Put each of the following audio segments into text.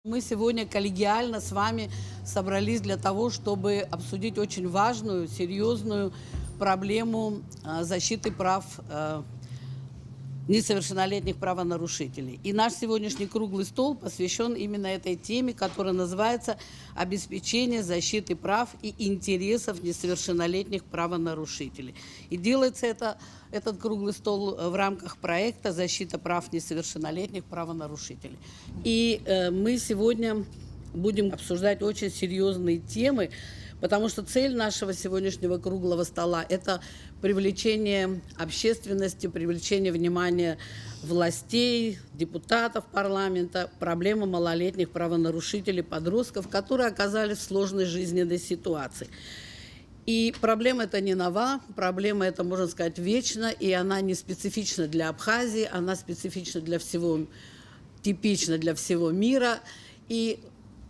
Мы сегодня коллегиально с вами собрались для того, чтобы обсудить очень важную, серьезную проблему защиты прав несовершеннолетних правонарушителей. И наш сегодняшний круглый стол посвящен именно этой теме, которая называется «Обеспечение защиты прав и интересов несовершеннолетних правонарушителей». И делается этот круглый стол в рамках проекта «Защита прав несовершеннолетних правонарушителей». И мы сегодня будем обсуждать очень серьезные темы, потому что цель нашего сегодняшнего круглого стола – это привлечение общественности, привлечение внимания властей, депутатов парламента, проблемы малолетних правонарушителей, подростков, которые оказались в сложной жизненной ситуации. И проблема эта не нова, проблема эта, можно сказать, вечна, и она не специфична для Абхазии, она специфична для всего, типична для всего мира. И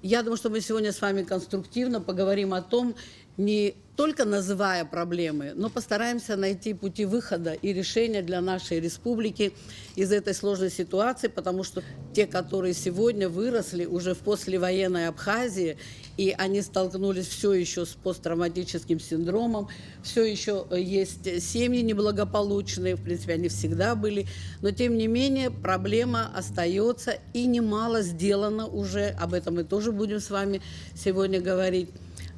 я думаю, что мы сегодня с вами конструктивно поговорим о том, не только называя проблемы, но постараемся найти пути выхода и решения для нашей республики из этой сложной ситуации, потому что те, которые сегодня выросли уже в послевоенной Абхазии, и они столкнулись все еще с посттравматическим синдромом, все еще есть семьи неблагополучные, в принципе, они всегда были, но тем не менее проблема остается, и немало сделано уже, об этом мы тоже будем с вами сегодня говорить.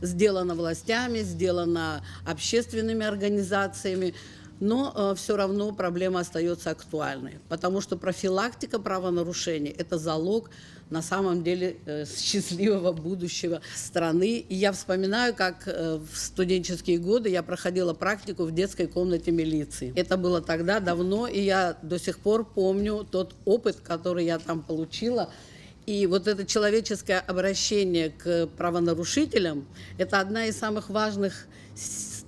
Сделано властями, сделано общественными организациями, но все равно проблема остается актуальной, потому что профилактика правонарушений – это залог на самом деле счастливого будущего страны. И я вспоминаю, как в студенческие годы я проходила практику в детской комнате милиции. Это было тогда давно, и я до сих пор помню тот опыт, который я там получила. И вот это человеческое обращение к правонарушителям – это одна из самых важных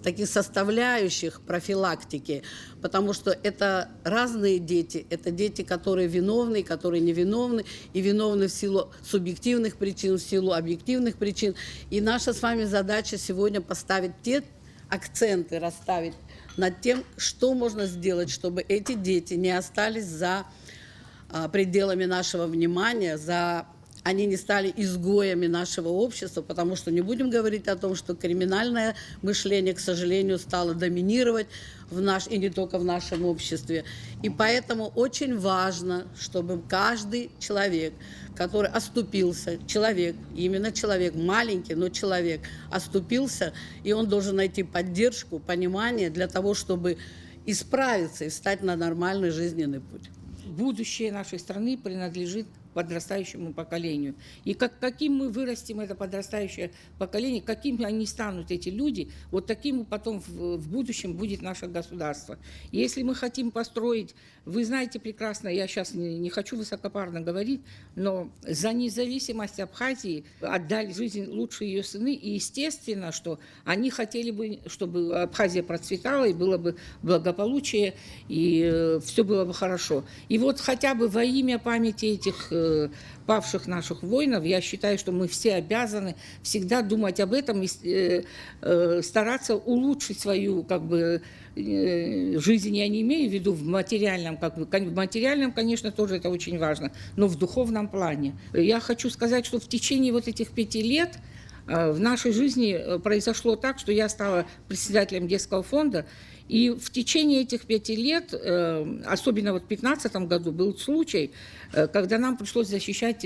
таких составляющих профилактики, потому что это разные дети, это дети, которые виновны, которые невиновны, и виновны в силу субъективных причин, в силу объективных причин. И наша с вами задача сегодня поставить те акценты, расставить над тем, что можно сделать, чтобы эти дети не остались за пределами нашего внимания, они не стали изгоями нашего общества, потому что не будем говорить о том, что криминальное мышление, к сожалению, стало доминировать и не только в нашем обществе. И поэтому очень важно, чтобы каждый человек, который оступился, именно человек, маленький, но человек, оступился, и он должен найти поддержку, понимание для того, чтобы исправиться и встать на нормальный жизненный путь. Будущее нашей страны принадлежит подрастающему поколению. И каким мы вырастим это подрастающее поколение, какими они станут, эти люди, вот таким потом в будущем будет наше государство. И если мы хотим построить, вы знаете прекрасно, я сейчас не хочу высокопарно говорить, но за независимость Абхазии отдали жизнь лучшие ее сыны, и естественно, что они хотели бы, чтобы Абхазия процветала, и было бы благополучие, и все было бы хорошо. И вот хотя бы во имя памяти этих павших наших воинов, я считаю, что мы все обязаны всегда думать об этом и стараться улучшить свою жизнь. Я не имею в виду в материальном, в материальном, конечно, тоже это очень важно, но в духовном плане. Я хочу сказать, что в течение вот этих 5 лет в нашей жизни произошло так, что я стала председателем детского фонда, и в течение этих 5 лет, особенно вот в 2015 году, был случай, когда нам пришлось защищать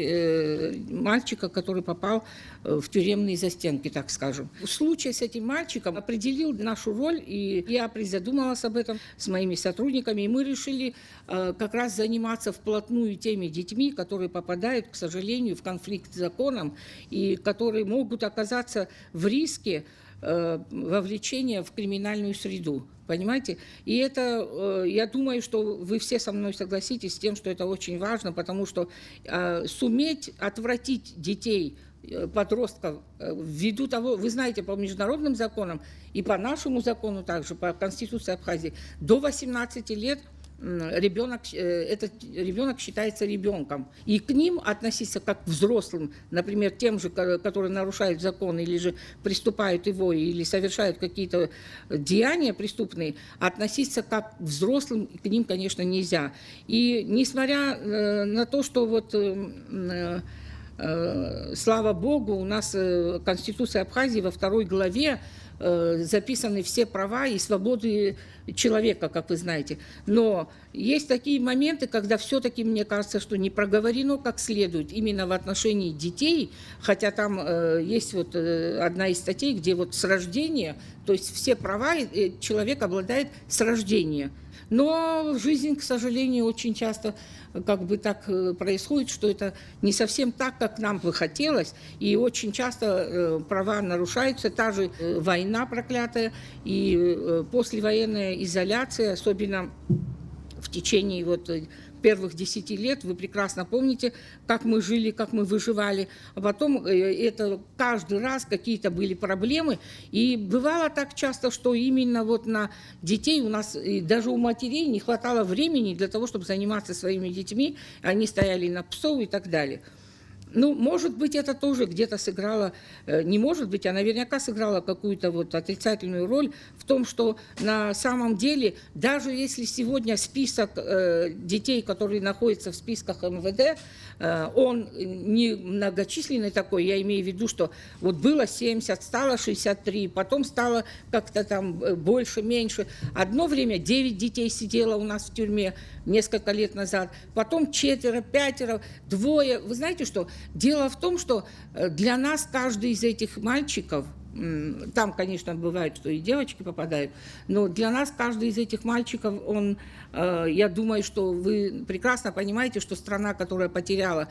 мальчика, который попал в тюремные застенки, так скажем. Случай с этим мальчиком определил нашу роль, и я призадумалась об этом с моими сотрудниками, и мы решили как раз заниматься вплотную теми детьми, которые попадают, к сожалению, в конфликт с законом, и которые могут оказаться в риске вовлечения в криминальную среду. Понимаете? И это, я думаю, что вы все со мной согласитесь с тем, что это очень важно, потому что суметь отвратить детей, подростков, ввиду того, вы знаете, по международным законам и по нашему закону также, по Конституции Абхазии, до 18 лет этот ребенок считается ребенком. И к ним относиться как к взрослым, например, тем же, которые нарушают закон или же приступают его, или совершают какие-то деяния преступные, относиться как к взрослым к ним, конечно, нельзя. И несмотря на то, что вот слава богу, у нас Конституция Абхазии во 2 главе записаны все права и свободы человека, как вы знаете. Но есть такие моменты, когда все-таки, мне кажется, что не проговорено как следует именно в отношении детей, хотя там есть вот одна из статей, где вот с рождения, то есть все права человек обладает с рождения. Но жизнь, к сожалению, очень часто как бы так происходит, что это не совсем так, как нам бы хотелось, и очень часто права нарушаются, та же война проклятая и послевоенная изоляция, особенно в течение вот первых 10 лет, вы прекрасно помните, как мы жили, как мы выживали. А потом это каждый раз какие-то были проблемы. И бывало так часто, что именно вот на детей у нас, и даже у матерей не хватало времени для того, чтобы заниматься своими детьми. Они стояли на псов и так далее. Ну, может быть, это тоже где-то сыграло, не может быть, а наверняка сыграло какую-то вот отрицательную роль в том, что на самом деле, даже если сегодня список детей, которые находятся в списках МВД, он не многочисленный такой, я имею в виду, что вот было 70, стало 63, потом стало как-то там больше, меньше. Одно время 9 детей сидело у нас в тюрьме несколько лет назад, потом 4, 5, 2. Вы знаете что? Дело в том, что для нас каждый из этих мальчиков, там, конечно, бывает, что и девочки попадают, но для нас каждый из этих мальчиков, он, я думаю, что вы прекрасно понимаете, что страна, которая потеряла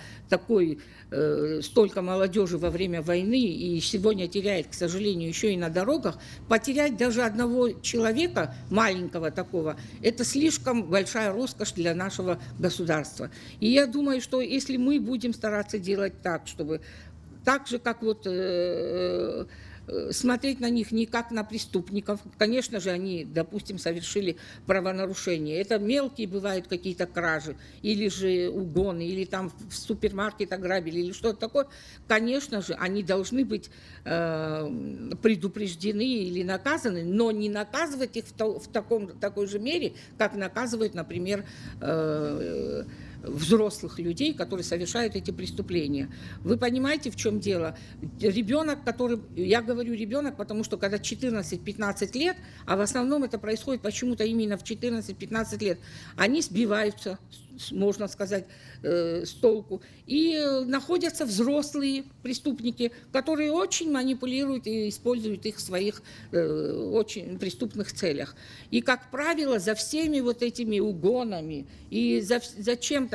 столько молодежи во время войны и сегодня теряет, к сожалению, еще и на дорогах, потерять даже одного человека, маленького такого, это слишком большая роскошь для нашего государства. И я думаю, что если мы будем стараться делать так, чтобы так же, как вот смотреть на них не как на преступников. Конечно же, они, допустим, совершили правонарушения. Это мелкие бывают какие-то кражи, или же угоны, или там в супермаркет ограбили, или что-то такое. Конечно же, они должны быть предупреждены или наказаны, но не наказывать их в такой же мере, как наказывают, например, взрослых людей, которые совершают эти преступления. Вы понимаете, в чем дело? Ребенок, который... Я говорю ребенок, потому что когда 14-15 лет, а в основном это происходит почему-то именно в 14-15 лет, они сбиваются, можно сказать, с толку. И находятся взрослые преступники, которые очень манипулируют и используют их в своих очень преступных целях. И, как правило, за всеми вот этими угонами и за чем-то,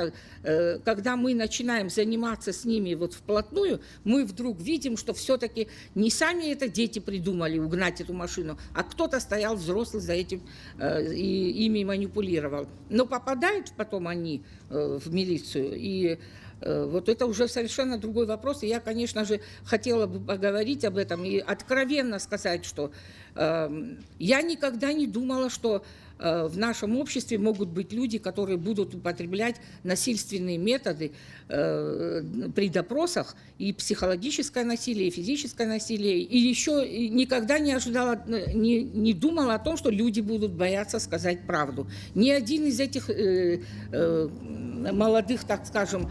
когда мы начинаем заниматься с ними вот вплотную, мы вдруг видим, что все-таки не сами это дети придумали угнать эту машину, а кто-то стоял взрослый за этим и ими манипулировал. Но попадают потом они в милицию, и вот это уже совершенно другой вопрос. И я, конечно же, хотела бы поговорить об этом и откровенно сказать, что я никогда не думала, что в нашем обществе могут быть люди, которые будут употреблять насильственные методы при допросах, и психологическое насилие, и физическое насилие. И еще никогда не ожидала, не думала о том, что люди будут бояться сказать правду. Ни один из этих молодых, так скажем,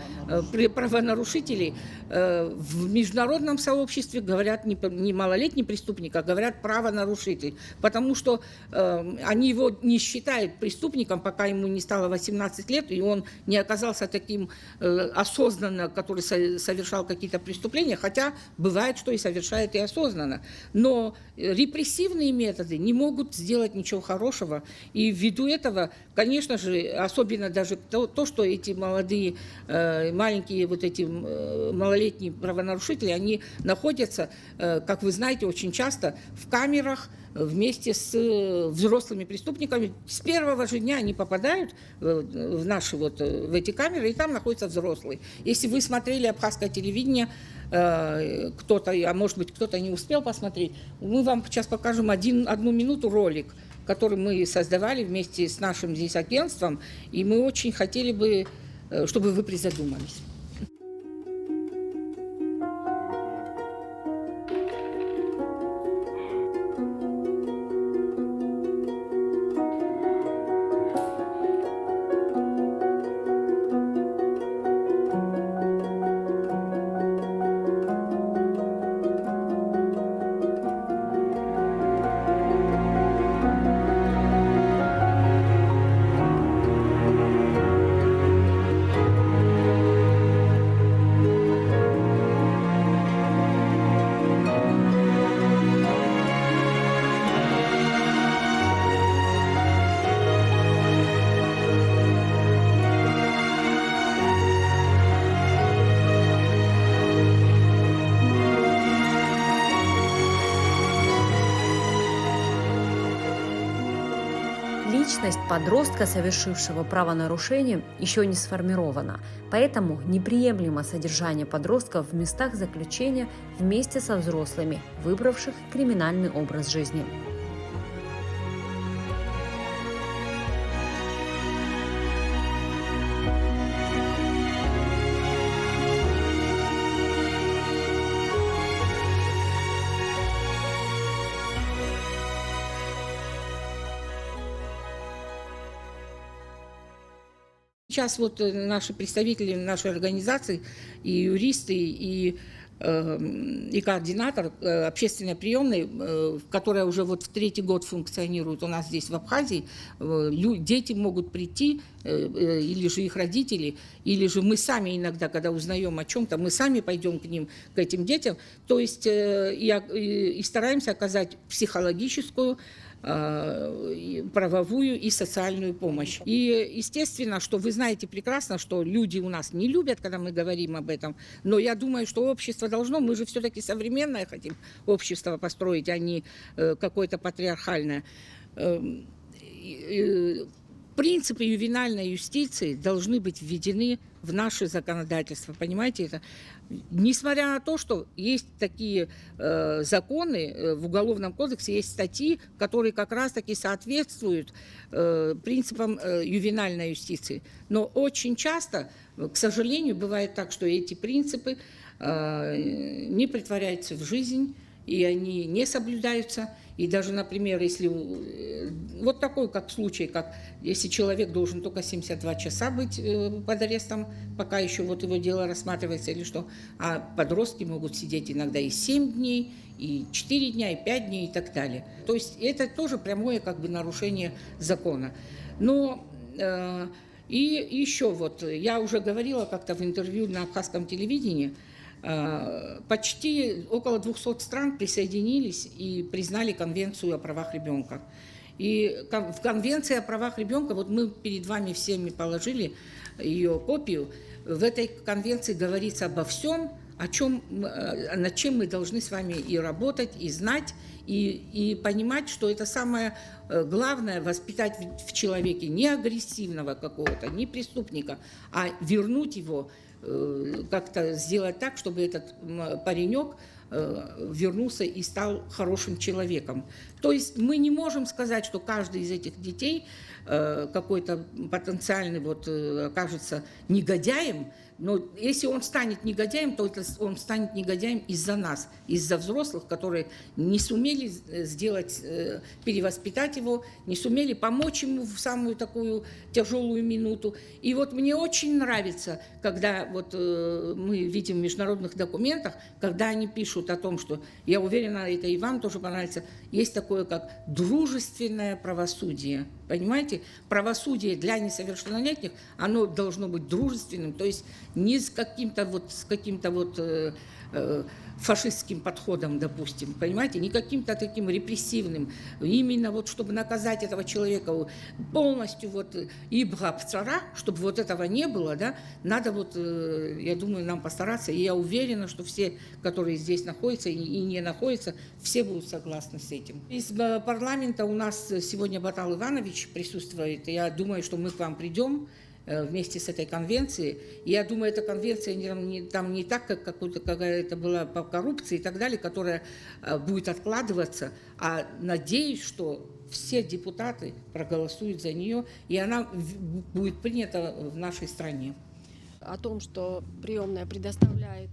правонарушителей в международном сообществе говорят не малолетний преступник, а говорят правонарушитель, потому что они его не считают преступником, пока ему не стало 18 лет, и он не оказался таким осознанно, который совершал какие-то преступления, хотя бывает, что и совершает и осознанно. Но репрессивные методы не могут сделать ничего хорошего, и ввиду этого, конечно же, особенно даже то, что эти молодые, маленькие вот эти малолетние правонарушители, они находятся, как вы знаете, очень часто в камерах вместе с взрослыми преступниками. С первого же дня они попадают в наши вот в эти камеры, и там находятся взрослые. Если вы смотрели абхазское телевидение, кто-то, а может быть кто-то не успел посмотреть, мы вам сейчас покажем одну минуту ролик, который мы создавали вместе с нашим здесь агентством, и мы очень хотели бы, чтобы вы призадумались. личность подростка, совершившего правонарушение, еще не сформирована, поэтому неприемлемо содержание подростков в местах заключения вместе со взрослыми, выбравших криминальный образ жизни. Сейчас вот наши представители нашей организации, и юристы, и координатор общественной приемной, которая уже вот в 3-й год функционирует у нас здесь в Абхазии, дети могут прийти, или же их родители, или же мы сами иногда, когда узнаем о чем-то, мы сами пойдем к ним, к этим детям, то есть и стараемся оказать психологическую, правовую и социальную помощь. И естественно, что вы знаете прекрасно, что люди у нас не любят, когда мы говорим об этом, но я думаю, что общество должно, мы же все-таки современное хотим общество построить, а не какое-то патриархальное. Принципы ювенальной юстиции должны быть введены в наше законодательство, понимаете это? Несмотря на то, что есть такие законы, в Уголовном кодексе есть статьи, которые как раз-таки соответствуют принципам ювенальной юстиции. Но очень часто, к сожалению, бывает так, что эти принципы не претворяются в жизнь, и они не соблюдаются. И даже, например, если вот такой как случай, как если человек должен только 72 часа быть под арестом, пока еще вот его дело рассматривается или что, а подростки могут сидеть иногда и 7 дней, и 4 дня, и 5 дней и так далее. То есть это тоже прямое как бы нарушение закона. Но и еще вот, я уже говорила как-то в интервью на абхазском телевидении, почти около 200 стран присоединились и признали Конвенцию о правах ребенка. И в Конвенции о правах ребенка, вот мы перед вами всеми положили ее копию, в этой конвенции говорится обо всем, над чем мы должны с вами и работать, и знать, и понимать, что это самое главное — воспитать в человеке не агрессивного какого-то, не преступника, а вернуть его, как-то сделать так, чтобы этот паренек вернулся и стал хорошим человеком. То есть мы не можем сказать, что каждый из этих детей какой-то потенциальный окажется негодяем, но если он станет негодяем, то он станет негодяем из-за нас, из-за взрослых, которые не сумели сделать, перевоспитать его, не сумели помочь ему в самую такую тяжелую минуту. И вот мне очень нравится, когда мы видим в международных документах, когда они пишут о том, что, я уверена, это и вам тоже понравится, есть такое, как дружественное правосудие. Понимаете? Правосудие для несовершеннолетних, оно должно быть дружественным, то есть не с каким-то фашистским подходом, допустим, понимаете, не каким-то таким репрессивным, именно чтобы наказать этого человека полностью ибга-пцара, чтобы этого не было, да, надо я думаю, нам постараться, и я уверена, что все, которые здесь находятся и не находятся, все будут согласны с этим. Из парламента у нас сегодня Батал Иванович присутствует, я думаю, что мы к вам придем вместе с этой конвенцией. Я думаю, эта конвенция там не так, как какая-то была по коррупции и так далее, которая будет откладываться, а надеюсь, что все депутаты проголосуют за нее, и она будет принята в нашей стране. О том, что приемная предоставляет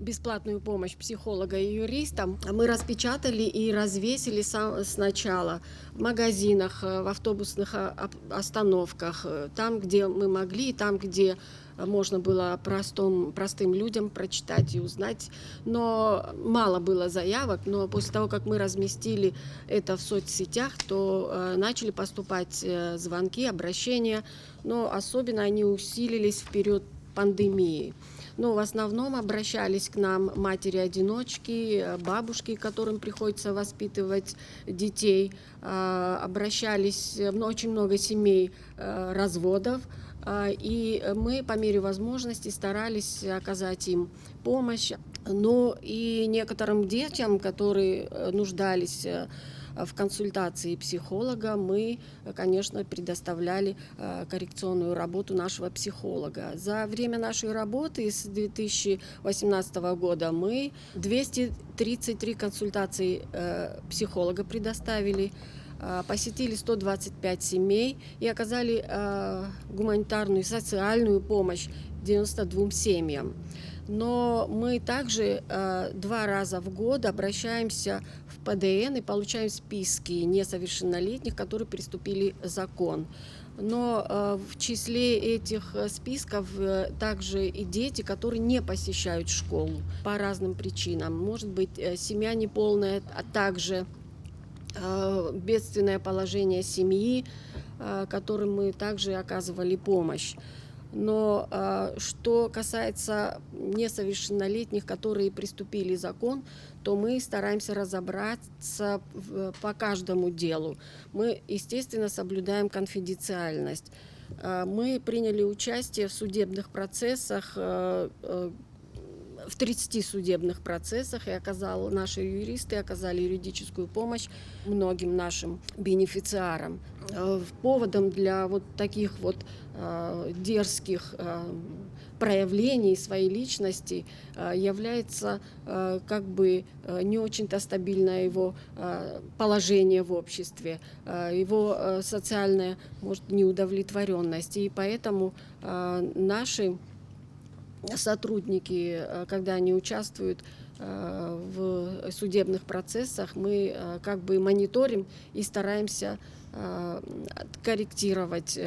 бесплатную помощь психолога и юристам, мы распечатали и развесили сначала в магазинах, в автобусных остановках, там, где мы могли, там, где можно было простым людям прочитать и узнать. Но мало было заявок, но после того, как мы разместили это в соцсетях, то начали поступать звонки, обращения, но особенно они усилились в период пандемии. Но в основном обращались к нам матери-одиночки, бабушки, которым приходится воспитывать детей. Обращались очень много семей разводов. И мы по мере возможности старались оказать им помощь. Но и некоторым детям, которые нуждались в консультации психолога мы, конечно, предоставляли коррекционную работу нашего психолога. За время нашей работы с 2018 года мы 233 консультации психолога предоставили, посетили 125 семей и оказали гуманитарную и социальную помощь 92 семьям. Но мы также 2 раза в год обращаемся в ПДН и получаем списки несовершеннолетних, которые приступили закон. Но в числе этих списков также и дети, которые не посещают школу по разным причинам. Может быть, семья неполная, а также бедственное положение семьи, которым мы также оказывали помощь. Но что касается несовершеннолетних, которые приступили закон, то мы стараемся разобраться по каждому делу. Мы, естественно, соблюдаем конфиденциальность. Мы приняли участие в судебных процессах, в 30 судебных процессах, и наши юристы оказали юридическую помощь многим нашим бенефициарам. Поводом для вот таких вот дерзких проявлений своей личности является как бы не очень-то стабильное его положение в обществе, его социальная, может, неудовлетворенность. И поэтому наши сотрудники, когда они участвуют в судебных процессах, мы как бы мониторим и стараемся корректировать.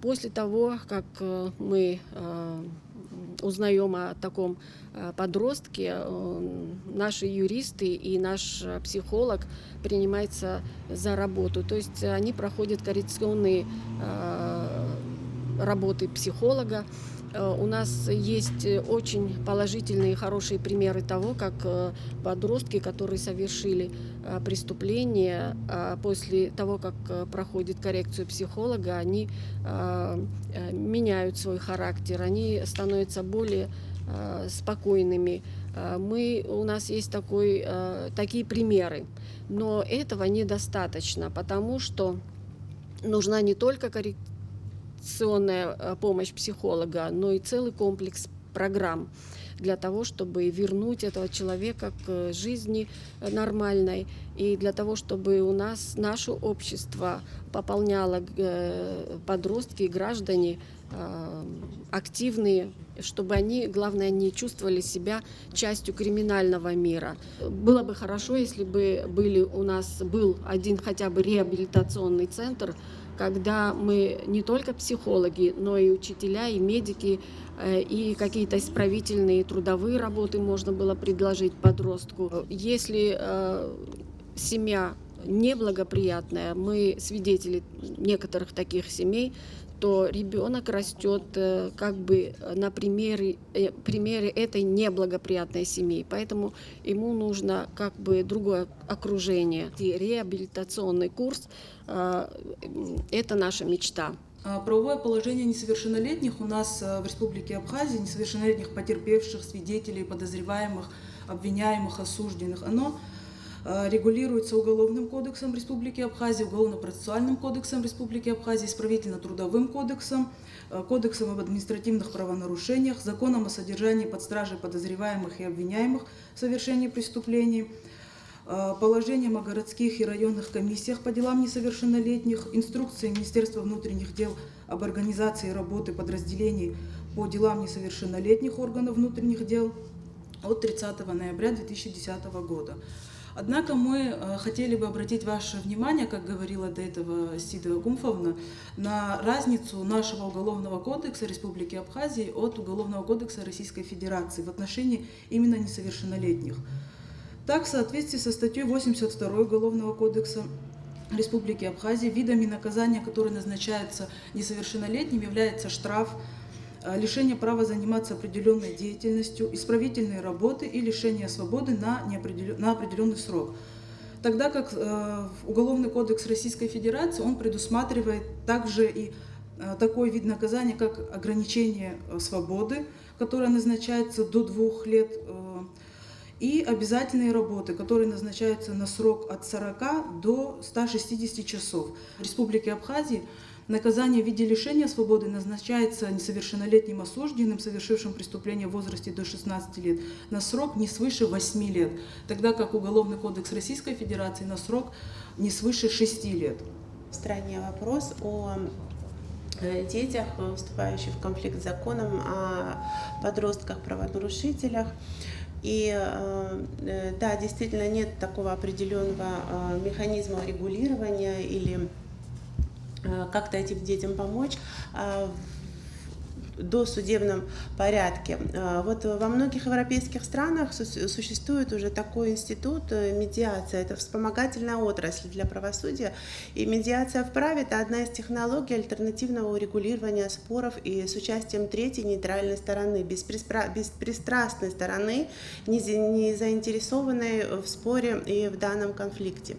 После того, как мы узнаем о таком подростке, наши юристы и наш психолог принимаются за работу. То есть они проходят коррекционные работы психолога. У нас есть очень положительные и хорошие примеры того, как подростки, которые совершили преступление, после того, как проходит коррекцию психолога, они меняют свой характер, они становятся более спокойными. У нас есть такие примеры, но этого недостаточно, потому что нужна не только коррекционная помощь психолога, но и целый комплекс программ для того, чтобы вернуть этого человека к жизни нормальной, и для того, чтобы наше общество пополняло подростки и граждане активные, чтобы они, главное, не чувствовали себя частью криминального мира. Было бы хорошо, если бы у нас был один хотя бы реабилитационный центр, когда мы не только психологи, но и учителя, и медики, и какие-то исправительные трудовые работы можно было предложить подростку. Если семья неблагоприятная, мы свидетели некоторых таких семей, то ребенок растет как бы на примере этой неблагоприятной семьи. Поэтому ему нужно как бы другое окружение. И реабилитационный курс – это наша мечта. Правовое положение несовершеннолетних у нас в Республике Абхазия, несовершеннолетних потерпевших, свидетелей, подозреваемых, обвиняемых, осужденных, оно регулируется Уголовным кодексом Республики Абхазия, Уголовно-процессуальным кодексом Республики Абхазия, Исправительно-трудовым кодексом, Кодексом об административных правонарушениях, Законом о содержании под стражей подозреваемых и обвиняемых в совершении преступлений, положением о городских и районных комиссиях по делам несовершеннолетних, инструкцией Министерства внутренних дел об организации работы подразделений по делам несовершеннолетних органов внутренних дел от 30 ноября 2010 года. Однако мы хотели бы обратить ваше внимание, как говорила до этого Сида Гумфовна, на разницу нашего Уголовного кодекса Республики Абхазия от Уголовного кодекса Российской Федерации в отношении именно несовершеннолетних. Так, в соответствии со статьей 82 Уголовного кодекса Республики Абхазия, видами наказания, которые назначаются несовершеннолетним, является штраф, лишение права заниматься определенной деятельностью, исправительные работы и лишение свободы на определенный срок. Тогда как Уголовный кодекс Российской Федерации, он предусматривает также и такой вид наказания, как ограничение свободы, которое назначается до 2 лет, и обязательные работы, которые назначаются на срок от 40 до 160 часов. В Республике Абхазии наказание в виде лишения свободы назначается несовершеннолетним осужденным, совершившим преступление в возрасте до 16 лет, на срок не свыше 8 лет, тогда как Уголовный кодекс Российской Федерации на срок не свыше 6 лет. В стране вопрос о детях, вступающих в конфликт с законом, о подростках-правонарушителях. И да, действительно нет такого определенного механизма регулирования или как-то этим детям помочь в досудебном порядке. Вот во многих европейских странах существует уже такой институт медиация. Это вспомогательная отрасль для правосудия. И медиация в праве – это одна из технологий альтернативного урегулирования споров и с участием третьей нейтральной стороны, беспристрастной стороны, не заинтересованной в споре и в данном конфликте.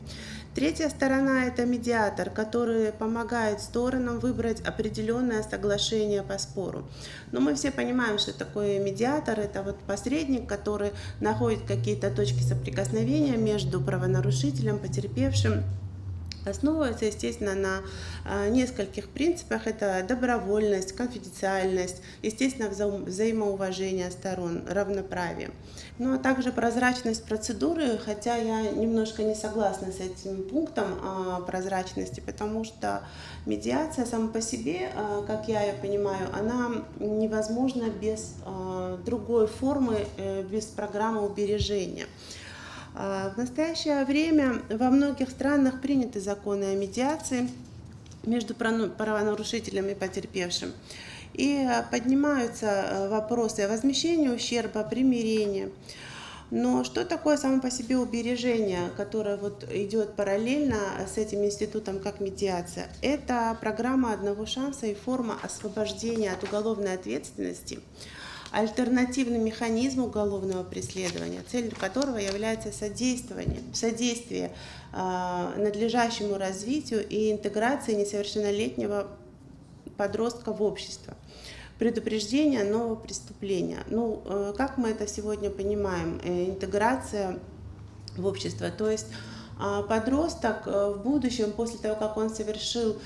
Третья сторона – это медиатор, который помогает сторонам выбрать определенное соглашение по спору. Но мы все понимаем, что такое медиатор – это вот посредник, который находит какие-то точки соприкосновения между правонарушителем, потерпевшим. Основывается, естественно, на нескольких принципах. Это добровольность, конфиденциальность, естественно, взаимоуважение сторон, равноправие. Ну а также прозрачность процедуры, хотя я немножко не согласна с этим пунктом прозрачности, потому что медиация сама по себе, как я ее понимаю, она невозможна без другой формы, без программы убережения. В настоящее время во многих странах приняты законы о медиации между правонарушителем и потерпевшим. И поднимаются вопросы о возмещении ущерба, примирении. Но что такое само по себе убережение, которое вот идет параллельно с этим институтом как медиация? Это программа одного шанса и форма освобождения от уголовной ответственности, альтернативный механизм уголовного преследования, целью которого является содействие надлежащему развитию и интеграции несовершеннолетнего подростка в общество, предупреждение нового преступления. Ну, как мы это сегодня понимаем? Интеграция в общество, то есть подросток в будущем, после того, как он совершил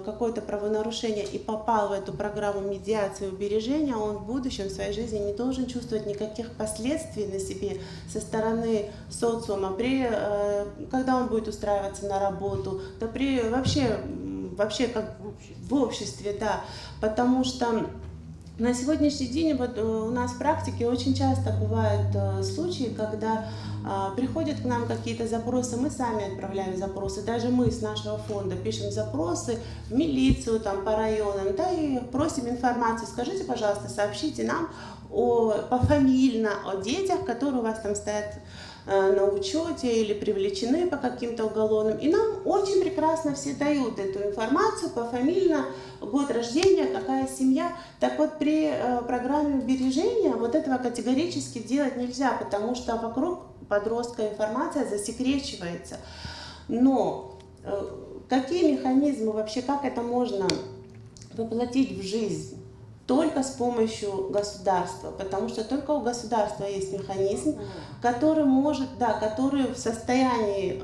какое-то правонарушение и попал в эту программу медиации и убережения, он в будущем в своей жизни не должен чувствовать никаких последствий на себе со стороны социума, когда он будет устраиваться на работу, да вообще как в обществе, да, потому что на сегодняшний день вот у нас в практике очень часто бывают случаи, когда приходят к нам какие-то запросы, мы сами отправляем запросы, даже мы с нашего фонда пишем запросы в милицию, там, по районам, да, и просим информацию, скажите, пожалуйста, сообщите нам пофамильно о детях, которые у вас там стоят на учете или привлечены по каким-то уголовным. И нам очень прекрасно все дают эту информацию пофамильно, год рождения, какая семья. Так вот, при программе убережения вот этого категорически делать нельзя, потому что вокруг подростка информация засекречивается. Но какие механизмы вообще, как это можно воплотить в жизнь? Только с помощью государства, потому что только у государства есть механизм, который который в состоянии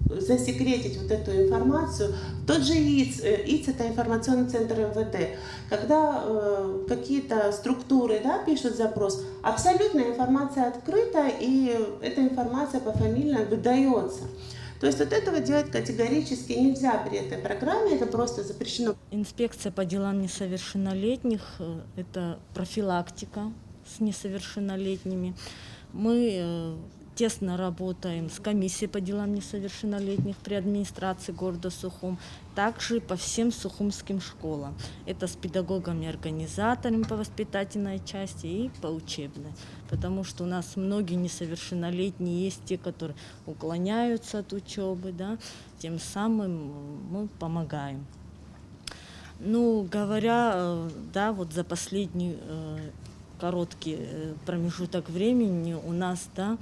засекретить вот эту информацию. Тот же ИЦ это информационный центр МВД, когда какие-то структуры, да, пишут запрос, абсолютно информация открыта, и эта информация пофамильно выдается. То есть вот этого делать категорически нельзя при этой программе, это просто запрещено. Инспекция по делам несовершеннолетних – это профилактика с несовершеннолетними. Мы тесно работаем с комиссией по делам несовершеннолетних при администрации города Сухум, также по всем сухумским школам. Это с педагогами-организаторами по воспитательной части и по учебной. Потому что у нас многие несовершеннолетние есть те, которые уклоняются от учебы, да, тем самым мы помогаем. Ну, говоря, да, вот за последний короткий промежуток времени у нас, да,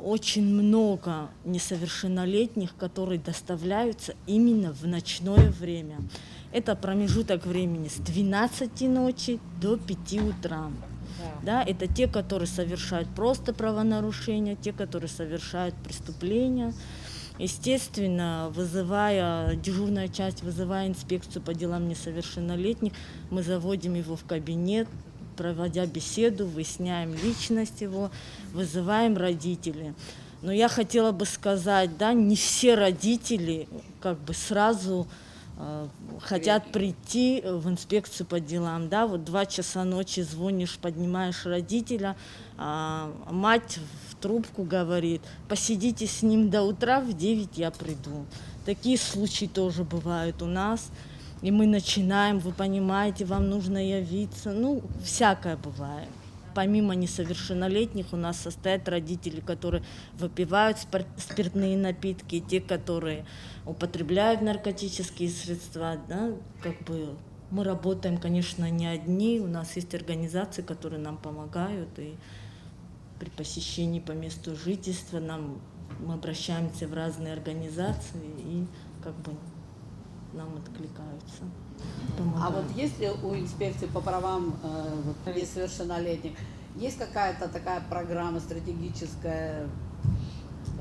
очень много несовершеннолетних, которые доставляются именно в ночное время. Это промежуток времени с 12 ночи до 5 утра. Да, это те, которые совершают просто правонарушения, те, которые совершают преступления. Естественно, дежурная часть вызывая инспекцию по делам несовершеннолетних, мы заводим его в кабинет, проводя беседу, выясняем личность его, вызываем родителей. Но я хотела бы сказать, да, не все родители как бы сразу хотят прийти в инспекцию по делам. Да, вот 2 часа ночи звонишь, поднимаешь родителя, а мать в трубку говорит: посидите с ним до утра, в 9 я приду. Такие случаи тоже бывают у нас. И мы начинаем, вы понимаете, вам нужно явиться. Ну, всякое бывает. Помимо несовершеннолетних у нас состоят родители, которые выпивают спиртные напитки, те, которые употребляют наркотические средства. Да? Как бы мы работаем, конечно, не одни, у нас есть организации, которые нам помогают. И при посещении по месту жительства мы обращаемся в разные организации и как бы нам откликаются. А вот есть ли у инспекции по правам несовершеннолетних, есть какая-то такая программа стратегическая,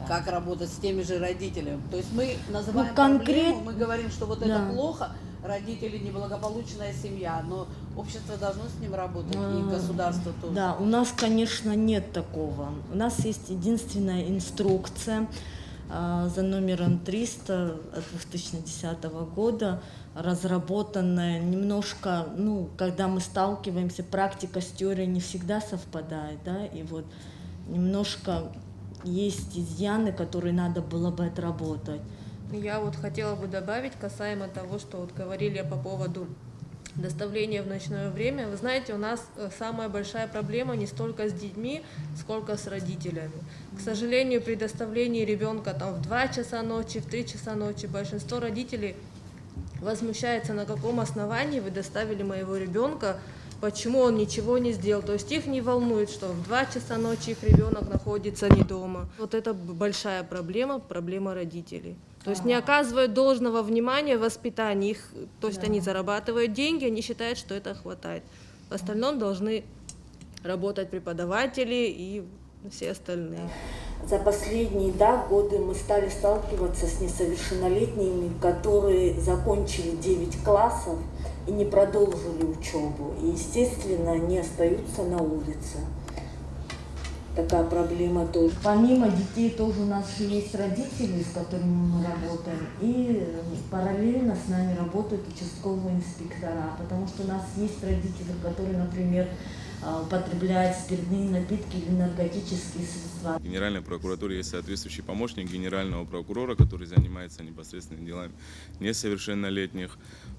как работать с теми же родителями? То есть мы называем проблему, мы говорим, что вот это плохо, родители неблагополучная семья, но общество должно с ним работать, и государство тоже. Да, у нас, конечно, нет такого. У нас есть единственная инструкция за номером 300 от 2010 года, разработанная немножко, когда мы сталкиваемся, практика с теорией не всегда совпадает, да, и вот немножко есть изъяны, которые надо было бы отработать. Я вот хотела бы добавить касаемо того, что вот говорили по поводу доставления в ночное время. Вы знаете, у нас самая большая проблема не столько с детьми, сколько с родителями. К сожалению, при доставлении ребенка в 2 часа ночи, в 3 часа ночи большинство родителей возмущается, на каком основании вы доставили моего ребенка, почему он ничего не сделал. То есть их не волнует, что в 2 часа ночи их ребенок находится не дома. Вот это большая проблема родителей. То есть не оказывают должного внимания воспитанию их, то есть они зарабатывают деньги, они считают, что это хватает. В остальном должны работать преподаватели и все остальные. За последние годы мы стали сталкиваться с несовершеннолетними, которые закончили 9 классов и не продолжили учебу. И, естественно, они остаются на улице. Такая проблема тоже. Помимо детей тоже у нас есть родители, с которыми мы работаем, и параллельно с нами работают участковые инспектора, потому что у нас есть родители, которые, например, употребляют спиртные напитки или наркотические средства. В Генеральной прокуратуре есть соответствующий помощник генерального прокурора, который занимается непосредственно делами несовершеннолетних.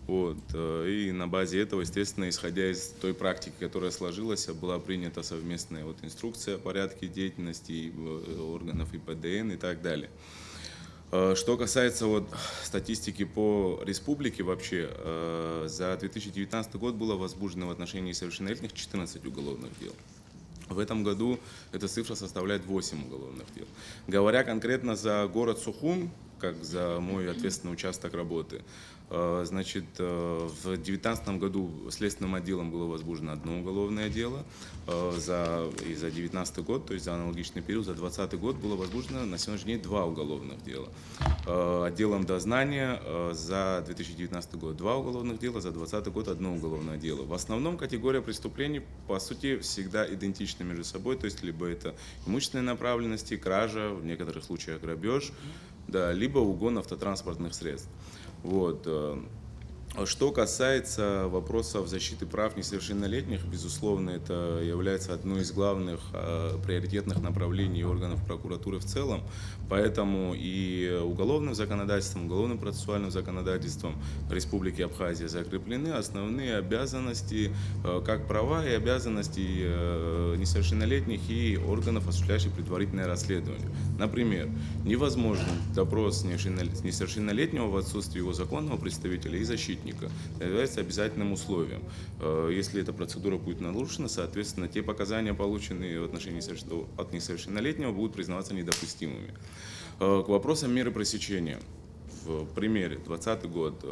И на базе этого, естественно, исходя из той практики, которая сложилась, была принята совместная инструкция о порядке деятельности органов ИПДН и так далее. Что касается статистики по республике вообще, за 2019 год было возбуждено в отношении несовершеннолетних 14 уголовных дел. В этом году эта цифра составляет 8 уголовных дел. Говоря конкретно за город Сухум, как за мой ответственный участок работы, значит, в 2019 году следственным отделом было возбуждено 1 уголовное дело, за 2019 год, то есть за аналогичный период, за 2020 год было возбуждено на сегодняшний день 2 уголовных дела. Отделом дознания за 2019 год 2 уголовных дела, за 2020 год 1 уголовное дело. В основном категория преступлений, по сути, всегда идентична между собой, то есть либо это имущественные направленности, кража, в некоторых случаях грабеж, либо угон автотранспортных средств. Что касается вопросов защиты прав несовершеннолетних, безусловно, это является одной из главных приоритетных направлений органов прокуратуры в целом. Поэтому и уголовным законодательством, уголовным процессуальным законодательством Республики Абхазия закреплены основные обязанности, как права и обязанности несовершеннолетних и органов, осуществляющих предварительное расследование. Например, невозможен допрос несовершеннолетнего в отсутствии его законного представителя и защитника. Это является обязательным условием. Если эта процедура будет нарушена, соответственно, те показания, полученные в отношении от несовершеннолетнего, будут признаваться недопустимыми. К вопросам меры пресечения. в примере 2020 год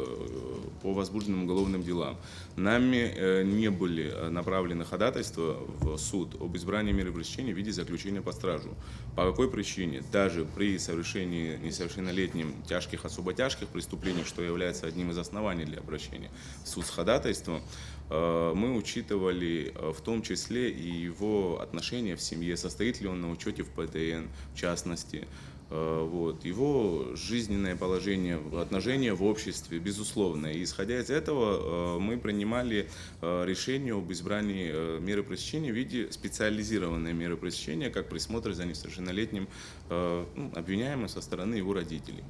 по возбужденным уголовным делам нами не были направлены ходатайства в суд об избрании меры пресечения в виде заключения под стражу. По какой причине? Даже при совершении несовершеннолетним тяжких, особо тяжких преступлений, что является одним из оснований для обращения в суд с ходатайством, мы учитывали в том числе и его отношения в семье, состоит ли он на учете в ПТН, в частности, его жизненное положение, отношения в обществе, безусловно. И исходя из этого мы принимали решение об избрании меры пресечения в виде специализированной меры пресечения, как присмотр за несовершеннолетним обвиняемым со стороны его родителей.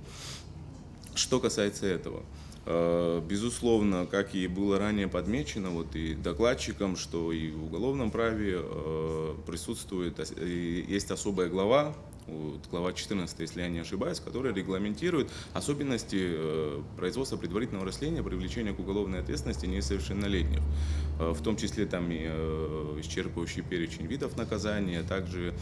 Что касается этого, безусловно, как и было ранее подмечено и докладчиком, что и в уголовном праве присутствует, есть особая глава, глава 14, если я не ошибаюсь, которая регламентирует особенности производства предварительного расследования, привлечения к уголовной ответственности несовершеннолетних, в том числе там и исчерпывающий перечень видов наказания. Также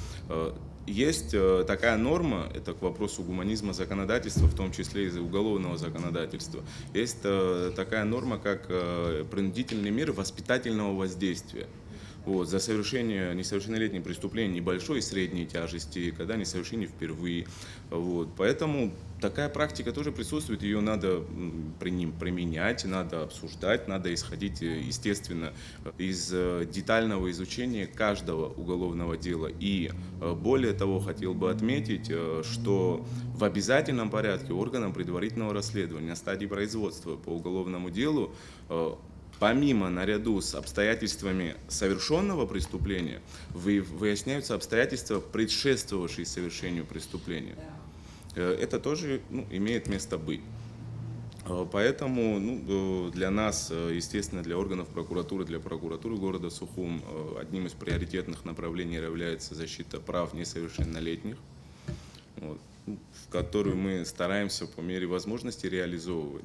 есть такая норма, это к вопросу гуманизма законодательства, в том числе и уголовного законодательства, есть такая норма, как принудительные меры воспитательного воздействия. За совершение несовершеннолетних преступлений небольшой и средней тяжести, когда несовершение впервые. Поэтому такая практика тоже присутствует, ее надо применять, надо обсуждать, надо исходить, естественно, из детального изучения каждого уголовного дела. И более того, хотел бы отметить, что в обязательном порядке органам предварительного расследования на стадии производства по уголовному делу помимо, наряду с обстоятельствами совершенного преступления, выясняются обстоятельства, предшествовавшие совершению преступления. Это тоже имеет место быть. Поэтому для нас, естественно, для органов прокуратуры, для прокуратуры города Сухум, одним из приоритетных направлений является защита прав несовершеннолетних, в которую мы стараемся по мере возможности реализовывать.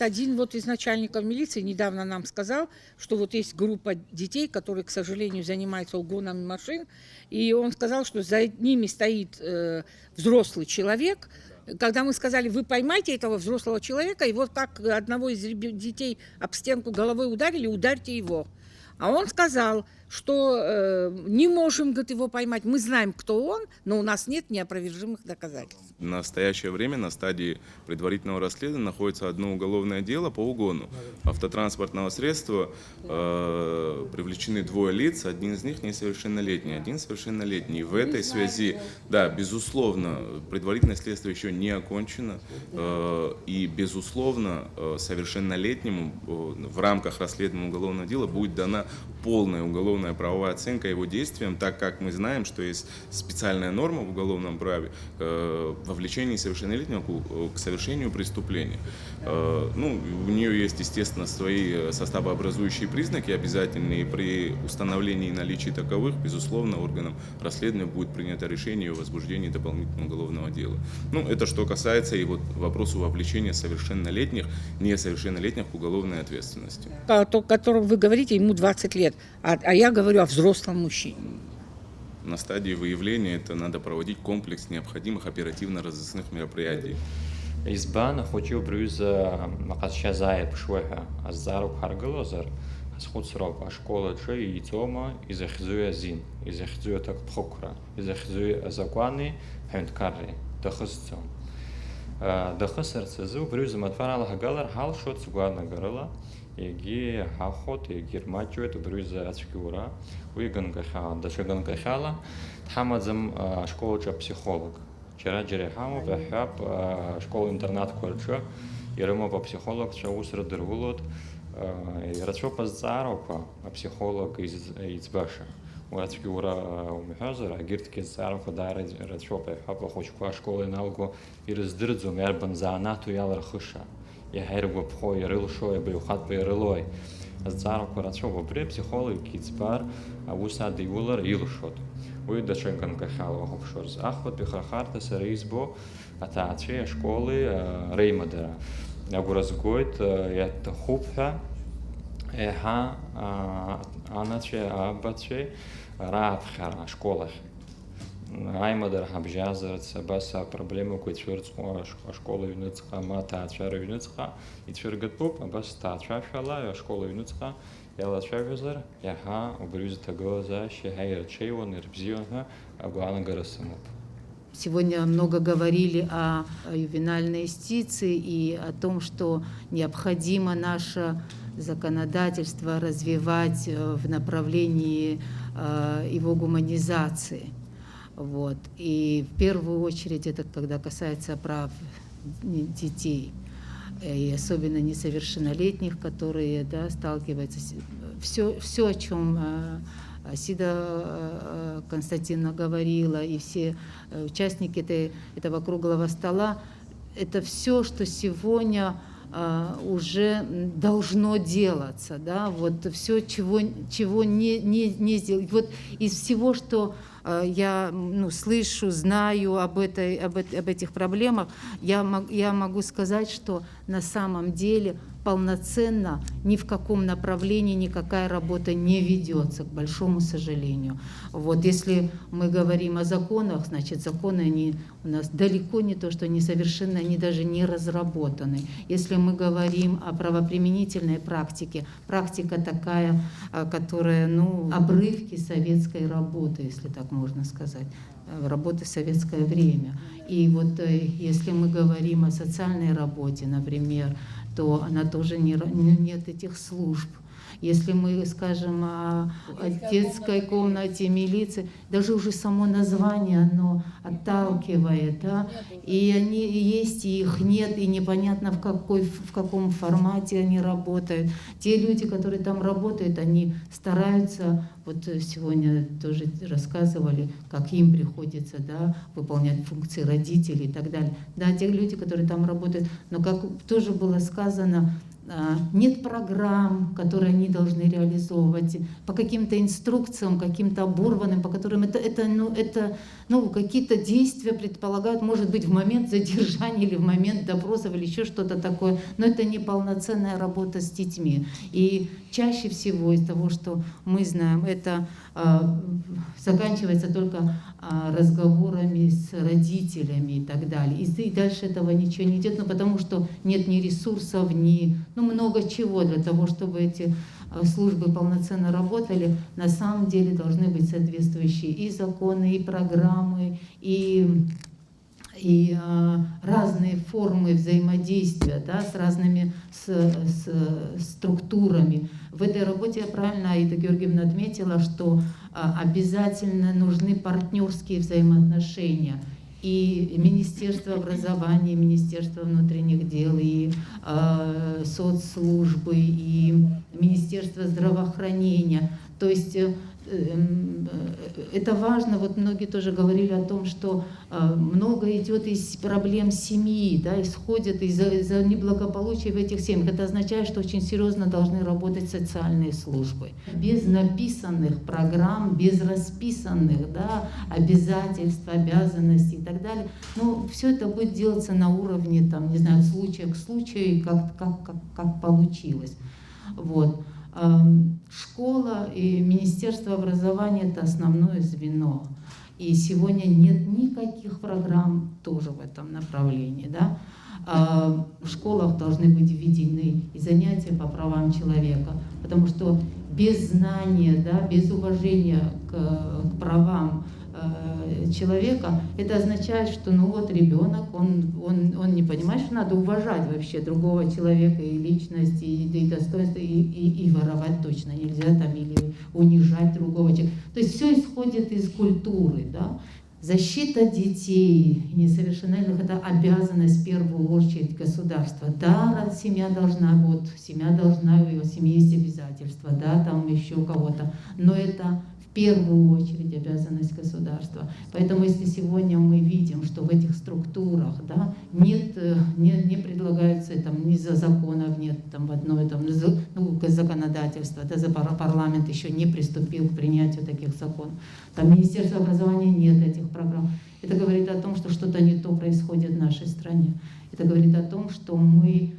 Один из начальников милиции недавно нам сказал, что есть группа детей, которые, к сожалению, занимаются угоном машин, и он сказал, что за ними стоит взрослый человек. Когда мы сказали, вы поймайте этого взрослого человека, и как одного из детей об стенку головой ударили, ударьте его. А он сказал, что не можем, его поймать. Мы знаем, кто он, но у нас нет неопровержимых доказательств. В настоящее время на стадии предварительного расследования находится одно уголовное дело по угону автотранспортного средства. Привлечены 2 лиц, один из них несовершеннолетний, один совершеннолетний. В этой связи, да, безусловно, предварительное следствие еще не окончено. И, безусловно, совершеннолетнему в рамках расследования уголовного дела будет дана полная уголовная правовая оценка его действиям, так как мы знаем, что есть специальная норма в уголовном праве вовлечения несовершеннолетнего к совершению преступления. У нее есть, естественно, свои составообразующие признаки обязательные, и при установлении наличия таковых, безусловно, органам расследования будет принято решение о возбуждении дополнительного уголовного дела. Это что касается и вопросу вовлечения несовершеннолетних к уголовной ответственности. О котором вы говорите, ему 20 лет, а я говорю о взрослом мужчине. На стадии выявления это надо проводить комплекс необходимых оперативно-розыскных мероприятий. Избан хотел брюза макасчазая пшвеха, а заруб харгалозар, а сходсроб, а школа джи и тома, и захзуя зин, и захзуя так прокра, и захзуя законы, хенткарри, дахасцом. Дахасарцезу брюза матварала хагалар хал шот сугадна гарала, иги хахот, и герматюет брюза ацкюра, уигангахан, дашагангахан, хамадзам школа джа психолог. Вчера Джерехаму вехаб школа-интернат кольча, и ремо по психолог чаус радервулот, и рачо пазарока, психолог из Баша. Урацки ура умехазер, а гиртки зарока дара рачо пехаб хочква школы налго и раздырдзу мербан за анату ялар хыша. Я херго пхой рылшо и бюхат берлой. Зарока рачо вобре психолог кицбар, а уса диулар илшот. Уйдачен канкахал офшорс. Ахват бихархарта саризбо атаче школы Реймадера. Агуразгойт это хупха эха аначе абаче рабхара школах. Аймадар хабжазарца баса проблема куйцвирцха школа юницха мата ачара юницха итвиргатбуп бас таачафала школа юницха яла чавизар яха убрюзта глаза шехая чейвон ирбзиона агуана гарасамуп. Сегодня много говорили о ювенальной юстиции и о том, что необходимо наше законодательство развивать в направлении его гуманизации. Вот. И в первую очередь это когда касается прав детей, и особенно несовершеннолетних, которые сталкиваются с все, о чем Сида Константиновна говорила, и все участники этого круглого стола, это все, что сегодня уже должно делаться, да, вот все, чего не сделать. Вот из всего, что я слышу, знаю об этих проблемах, я могу сказать, что на самом деле полноценно ни в каком направлении никакая работа не ведется, к большому сожалению. Вот если мы говорим о законах, значит, законы они у нас далеко не то, что несовершенны, они даже не разработаны. Если мы говорим о правоприменительной практике, практика такая, которая, обрывки советской работы, если так можно сказать, работы в советское время. И вот если мы говорим о социальной работе, например, то она тоже нет этих служб. Если мы скажем о детской комнате милиции, даже уже само название, оно отталкивает, да? И они есть, и их нет, и непонятно в каком формате они работают. Те люди, которые там работают, они стараются, вот сегодня тоже рассказывали, как им приходится, да, выполнять функции родителей и так далее. Да, те люди, которые там работают, но как тоже было сказано, нет программ, которые они должны реализовывать, по каким-то инструкциям, каким-то оборванным, по которым какие-то действия предполагают, может быть, в момент задержания или в момент допросов или еще что-то такое, но это не полноценная работа с детьми. И чаще всего из того, что мы знаем, это заканчивается только разговорами с родителями и так далее. И дальше этого ничего не идет, потому что нет ни ресурсов, ни много чего для того, чтобы эти службы полноценно работали. На самом деле должны быть соответствующие и законы, и программы, и разные формы взаимодействия, да, с разными структурами. В этой работе правильно Аида Георгиевна отметила, что обязательно нужны партнерские взаимоотношения. И Министерство образования, и Министерство внутренних дел, и соцслужбы, и Министерство здравоохранения. То есть это важно, вот многие тоже говорили о том, что много идет из проблем семьи, да, исходит из-за неблагополучия в этих семьях. Это означает, что очень серьезно должны работать социальные службы. Без написанных программ, без расписанных, да, обязательств, обязанностей и так далее, все это будет делаться на уровне, там, не знаю, от случая к случаю, как получилось. Вот. Школа и Министерство образования – это основное звено. И сегодня нет никаких программ тоже в этом направлении. Да? В школах должны быть введены и занятия по правам человека, потому что без знания, да, без уважения к правам человека, это означает, что ребенок, он не понимает, что надо уважать вообще другого человека и личность, и достоинство, и воровать точно нельзя, там, или унижать другого человека. То есть все исходит из культуры, да. Защита детей несовершеннолетних – это обязанность в первую очередь государства. Да, семья должна, у его семьи есть обязательства, да, там еще у кого-то, но это в первую очередь обязанность государства. Поэтому если сегодня мы видим, что в этих структурах, да, не предлагается, там, ни за законов нет, там, в одной, там, законодательства, да, парламент еще не приступил к принятию таких законов, там Министерство образования нет этих программ. Это говорит о том, что что-то не то происходит в нашей стране. Это говорит о том, что мы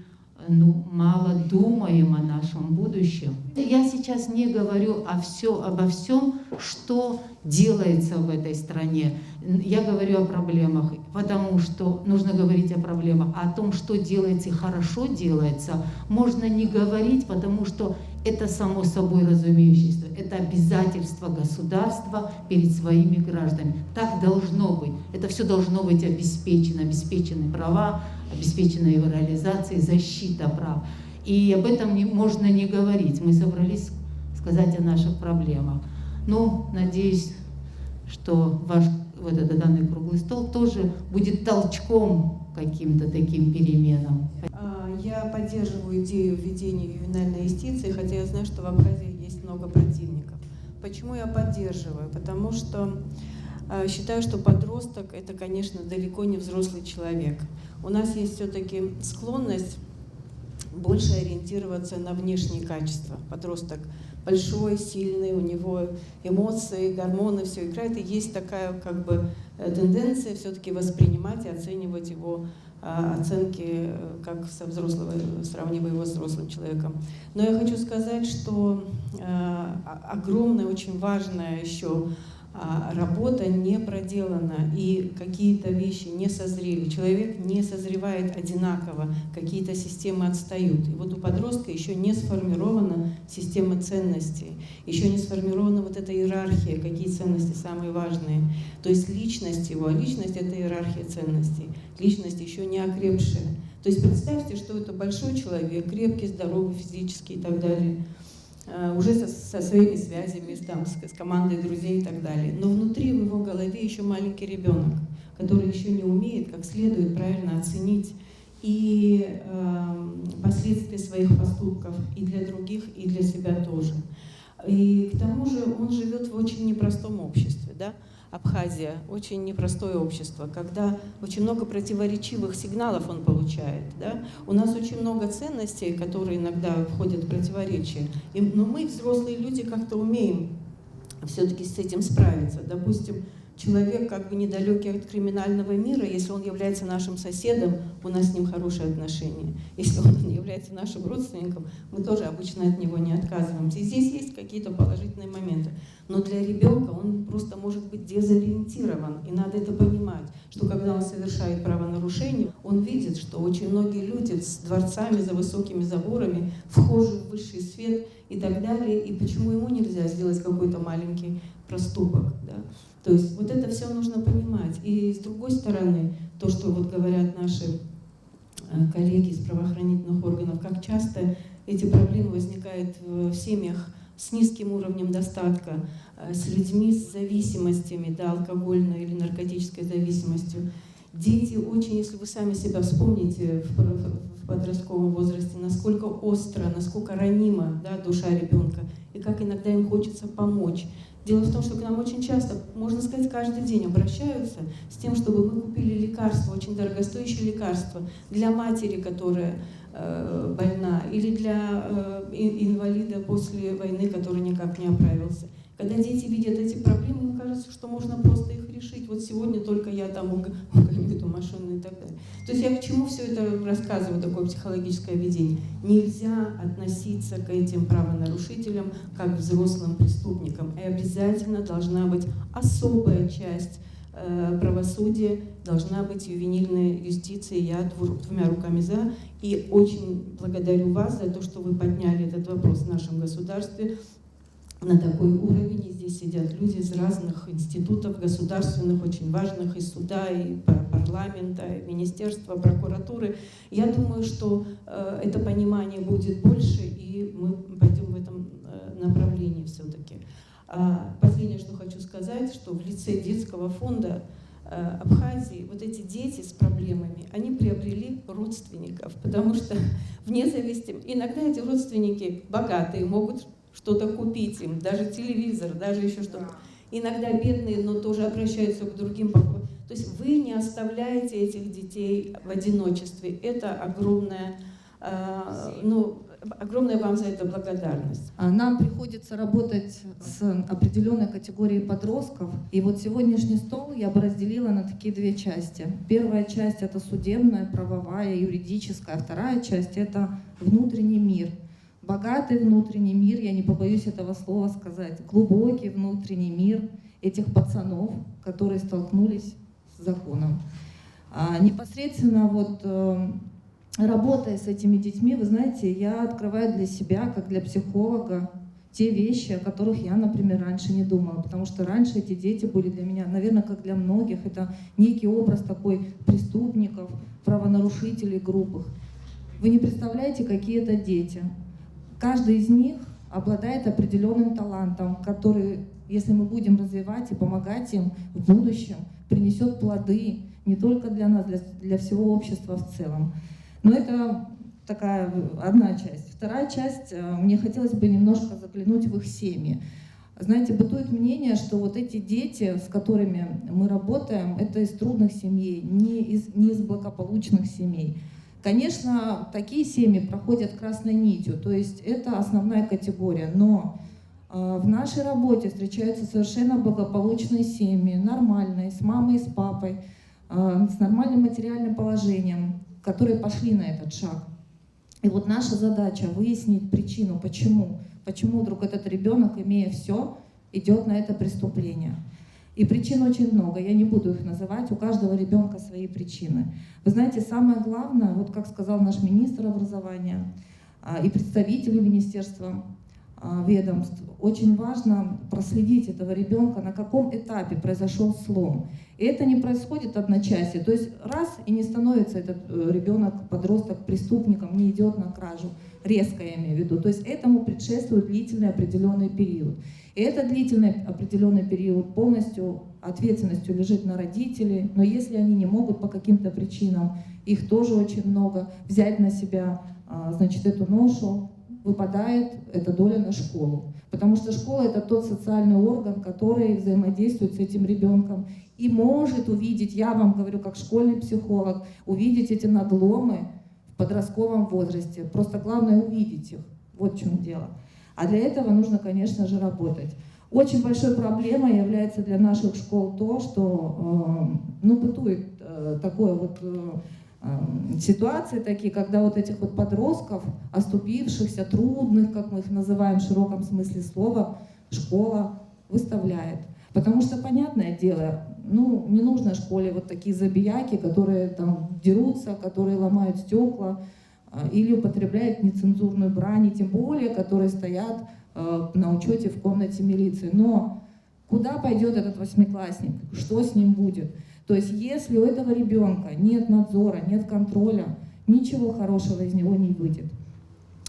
мало думаем о нашем будущем. Я сейчас не говорю обо всем, что делается в этой стране. Я говорю о проблемах, потому что нужно говорить о проблемах. А о том, что делается и хорошо делается, можно не говорить, потому что это само собой разумеющееся. Это обязательство государства перед своими гражданами. Так должно быть. Это все должно быть обеспечено. Обеспечены права, обеспечена его реализация, защита прав. И об этом можно не говорить. Мы собрались сказать о наших проблемах. Надеюсь, что ваш этот данный круглый стол тоже будет толчком каким-то таким переменам. Я поддерживаю идею введения ювенальной юстиции, хотя я знаю, что в Абхазии есть много противников. Почему я поддерживаю? Потому что считаю, что подросток – это, конечно, далеко не взрослый человек. У нас есть все-таки склонность больше ориентироваться на внешние качества. Подросток большой, сильный, у него эмоции, гормоны, все играет. И есть такая тенденция все-таки воспринимать и оценивать его оценки как сравнивая его с взрослым человеком. Но я хочу сказать, что огромная, очень важная еще работа не проделана, и какие-то вещи не созрели. Человек не созревает одинаково, какие-то системы отстают. И вот у подростка еще не сформирована система ценностей, еще не сформирована вот эта иерархия, какие ценности самые важные. То есть личность его, личность — это иерархия ценностей, личность еще не окрепшая. То есть представьте, что это большой человек, крепкий, здоровый, физически и так далее, уже со своими связями, с командой друзей и так далее. Но внутри в его голове еще маленький ребенок, который еще не умеет как следует правильно оценить и последствия своих поступков и для других, и для себя тоже. И к тому же он живет в очень непростом обществе, да? Абхазия — очень непростое общество, когда очень много противоречивых сигналов он получает. Да? У нас очень много ценностей, которые иногда входят в противоречие. Но мы, взрослые люди, как-то умеем все-таки с этим справиться. Допустим, человек недалекий от криминального мира, если он является нашим соседом, у нас с ним хорошие отношения. Если он не является нашим родственником, мы тоже обычно от него не отказываемся. И здесь есть какие-то положительные моменты. Но для ребенка он просто может быть дезориентирован. И надо это понимать, что когда он совершает правонарушение, он видит, что очень многие люди с дворцами, за высокими заборами, вхожи в высший свет и так далее. И почему ему нельзя сделать какой-то маленький проступок? Да? То есть вот это все нужно понимать. И с другой стороны, то, что говорят наши коллеги из правоохранительных органов, как часто эти проблемы возникают в семьях с низким уровнем достатка, с людьми с зависимостями, да, алкогольной или наркотической зависимостью. Дети очень, если вы сами себя вспомните в подростковом возрасте, насколько остро, насколько ранима, да, душа ребенка, и как иногда им хочется помочь. Дело в том, что к нам очень часто, можно сказать, каждый день обращаются с тем, чтобы мы купили лекарства, очень дорогостоящие лекарства для матери, которая больна, или для инвалида после войны, который никак не оправился. Когда дети видят эти проблемы, им кажется, что можно просто их решить. Вот сегодня только я угоню эту машину и так далее. То есть я к чему все это рассказываю, такое психологическое видение? Нельзя относиться к этим правонарушителям как к взрослым преступникам. И обязательно должна быть особая часть правосудия, должна быть ювенильная юстиция. Я двумя руками за. И очень благодарю вас за то, что вы подняли этот вопрос в нашем государстве на такой уровень. И здесь сидят люди из разных институтов государственных, очень важных, из суда, и парламента, и министерства, прокуратуры. Я думаю, что это понимание будет больше, и мы пойдем в этом направлении все-таки. Последнее, что хочу сказать, что в лице детского фонда Абхазии вот эти дети с проблемами, они приобрели родственников, потому что вне зависимости, иногда эти родственники богатые, могут что-то купить им, даже телевизор, даже еще что-то. Иногда бедные, но тоже обращаются к другим. То есть вы не оставляете этих детей в одиночестве. Это огромное, огромная вам за это благодарность. Нам приходится работать с определенной категорией подростков. И вот сегодняшний стол я бы разделила на такие две части. Первая часть — это судебная, правовая, юридическая. А вторая часть — это внутренний мир. Богатый внутренний мир, я не побоюсь этого слова сказать, глубокий внутренний мир этих пацанов, которые столкнулись с законом. Непосредственно вот работая с этими детьми, вы знаете, я открываю для себя, как для психолога, те вещи, о которых я, например, раньше не думала. Потому что раньше эти дети были для меня, наверное, как для многих, это некий образ такой преступников, правонарушителей грубых. Вы не представляете, какие это дети. Каждый из них обладает определенным талантом, который, если мы будем развивать и помогать им в будущем, принесет плоды не только для нас, для всего общества в целом. Но это такая одна часть. Вторая часть, мне хотелось бы немножко заглянуть в их семьи. Знаете, бытует мнение, что вот эти дети, с которыми мы работаем, это из трудных семей, не из благополучных семей. Конечно, такие семьи проходят красной нитью, то есть это основная категория, но в нашей работе встречаются совершенно благополучные семьи, нормальные, с мамой и с папой, с нормальным материальным положением, которые пошли на этот шаг. И вот наша задача выяснить причину, почему вдруг этот ребенок, имея все, идет на это преступление. И причин очень много, я не буду их называть, у каждого ребенка свои причины. Вы знаете, самое главное, вот как сказал наш министр образования и представители министерства, ведомств, очень важно проследить этого ребенка, на каком этапе произошел слом. И это не происходит одночасье, то есть раз и не становится этот ребенок, подросток преступником, не идет на кражу, резко я имею в виду. То есть этому предшествует длительный определенный период. И этот длительный определенный период полностью ответственностью лежит на родителей, но если они не могут по каким-то причинам, их тоже очень много, взять на себя, значит, эту ношу, выпадает эта доля на школу. Потому что школа — это тот социальный орган, который взаимодействует с этим ребенком и может увидеть, я вам говорю как школьный психолог, увидеть эти надломы в подростковом возрасте. Просто главное увидеть их. Вот в чем дело. А для этого нужно, конечно же, работать. Очень большой проблемой является для наших школ то, что бытует такое вот ситуации такие, когда вот этих вот подростков, оступившихся, трудных, как мы их называем в широком смысле слова, школа выставляет. Потому что, понятное дело, не нужно школе вот такие забияки, которые там дерутся, которые ломают стекла или употребляют нецензурную брань, и тем более, которые стоят на учете в комнате милиции. Но куда пойдет этот восьмиклассник? Что с ним будет? То есть если у этого ребенка нет надзора, нет контроля, ничего хорошего из него не выйдет.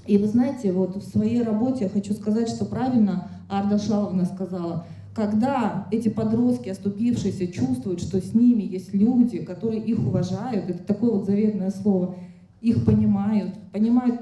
И вы знаете, вот в своей работе я хочу сказать, что правильно Арда Шаловна сказала, когда эти подростки, оступившиеся, чувствуют, что с ними есть люди, которые их уважают, это такое вот заветное слово, их понимают,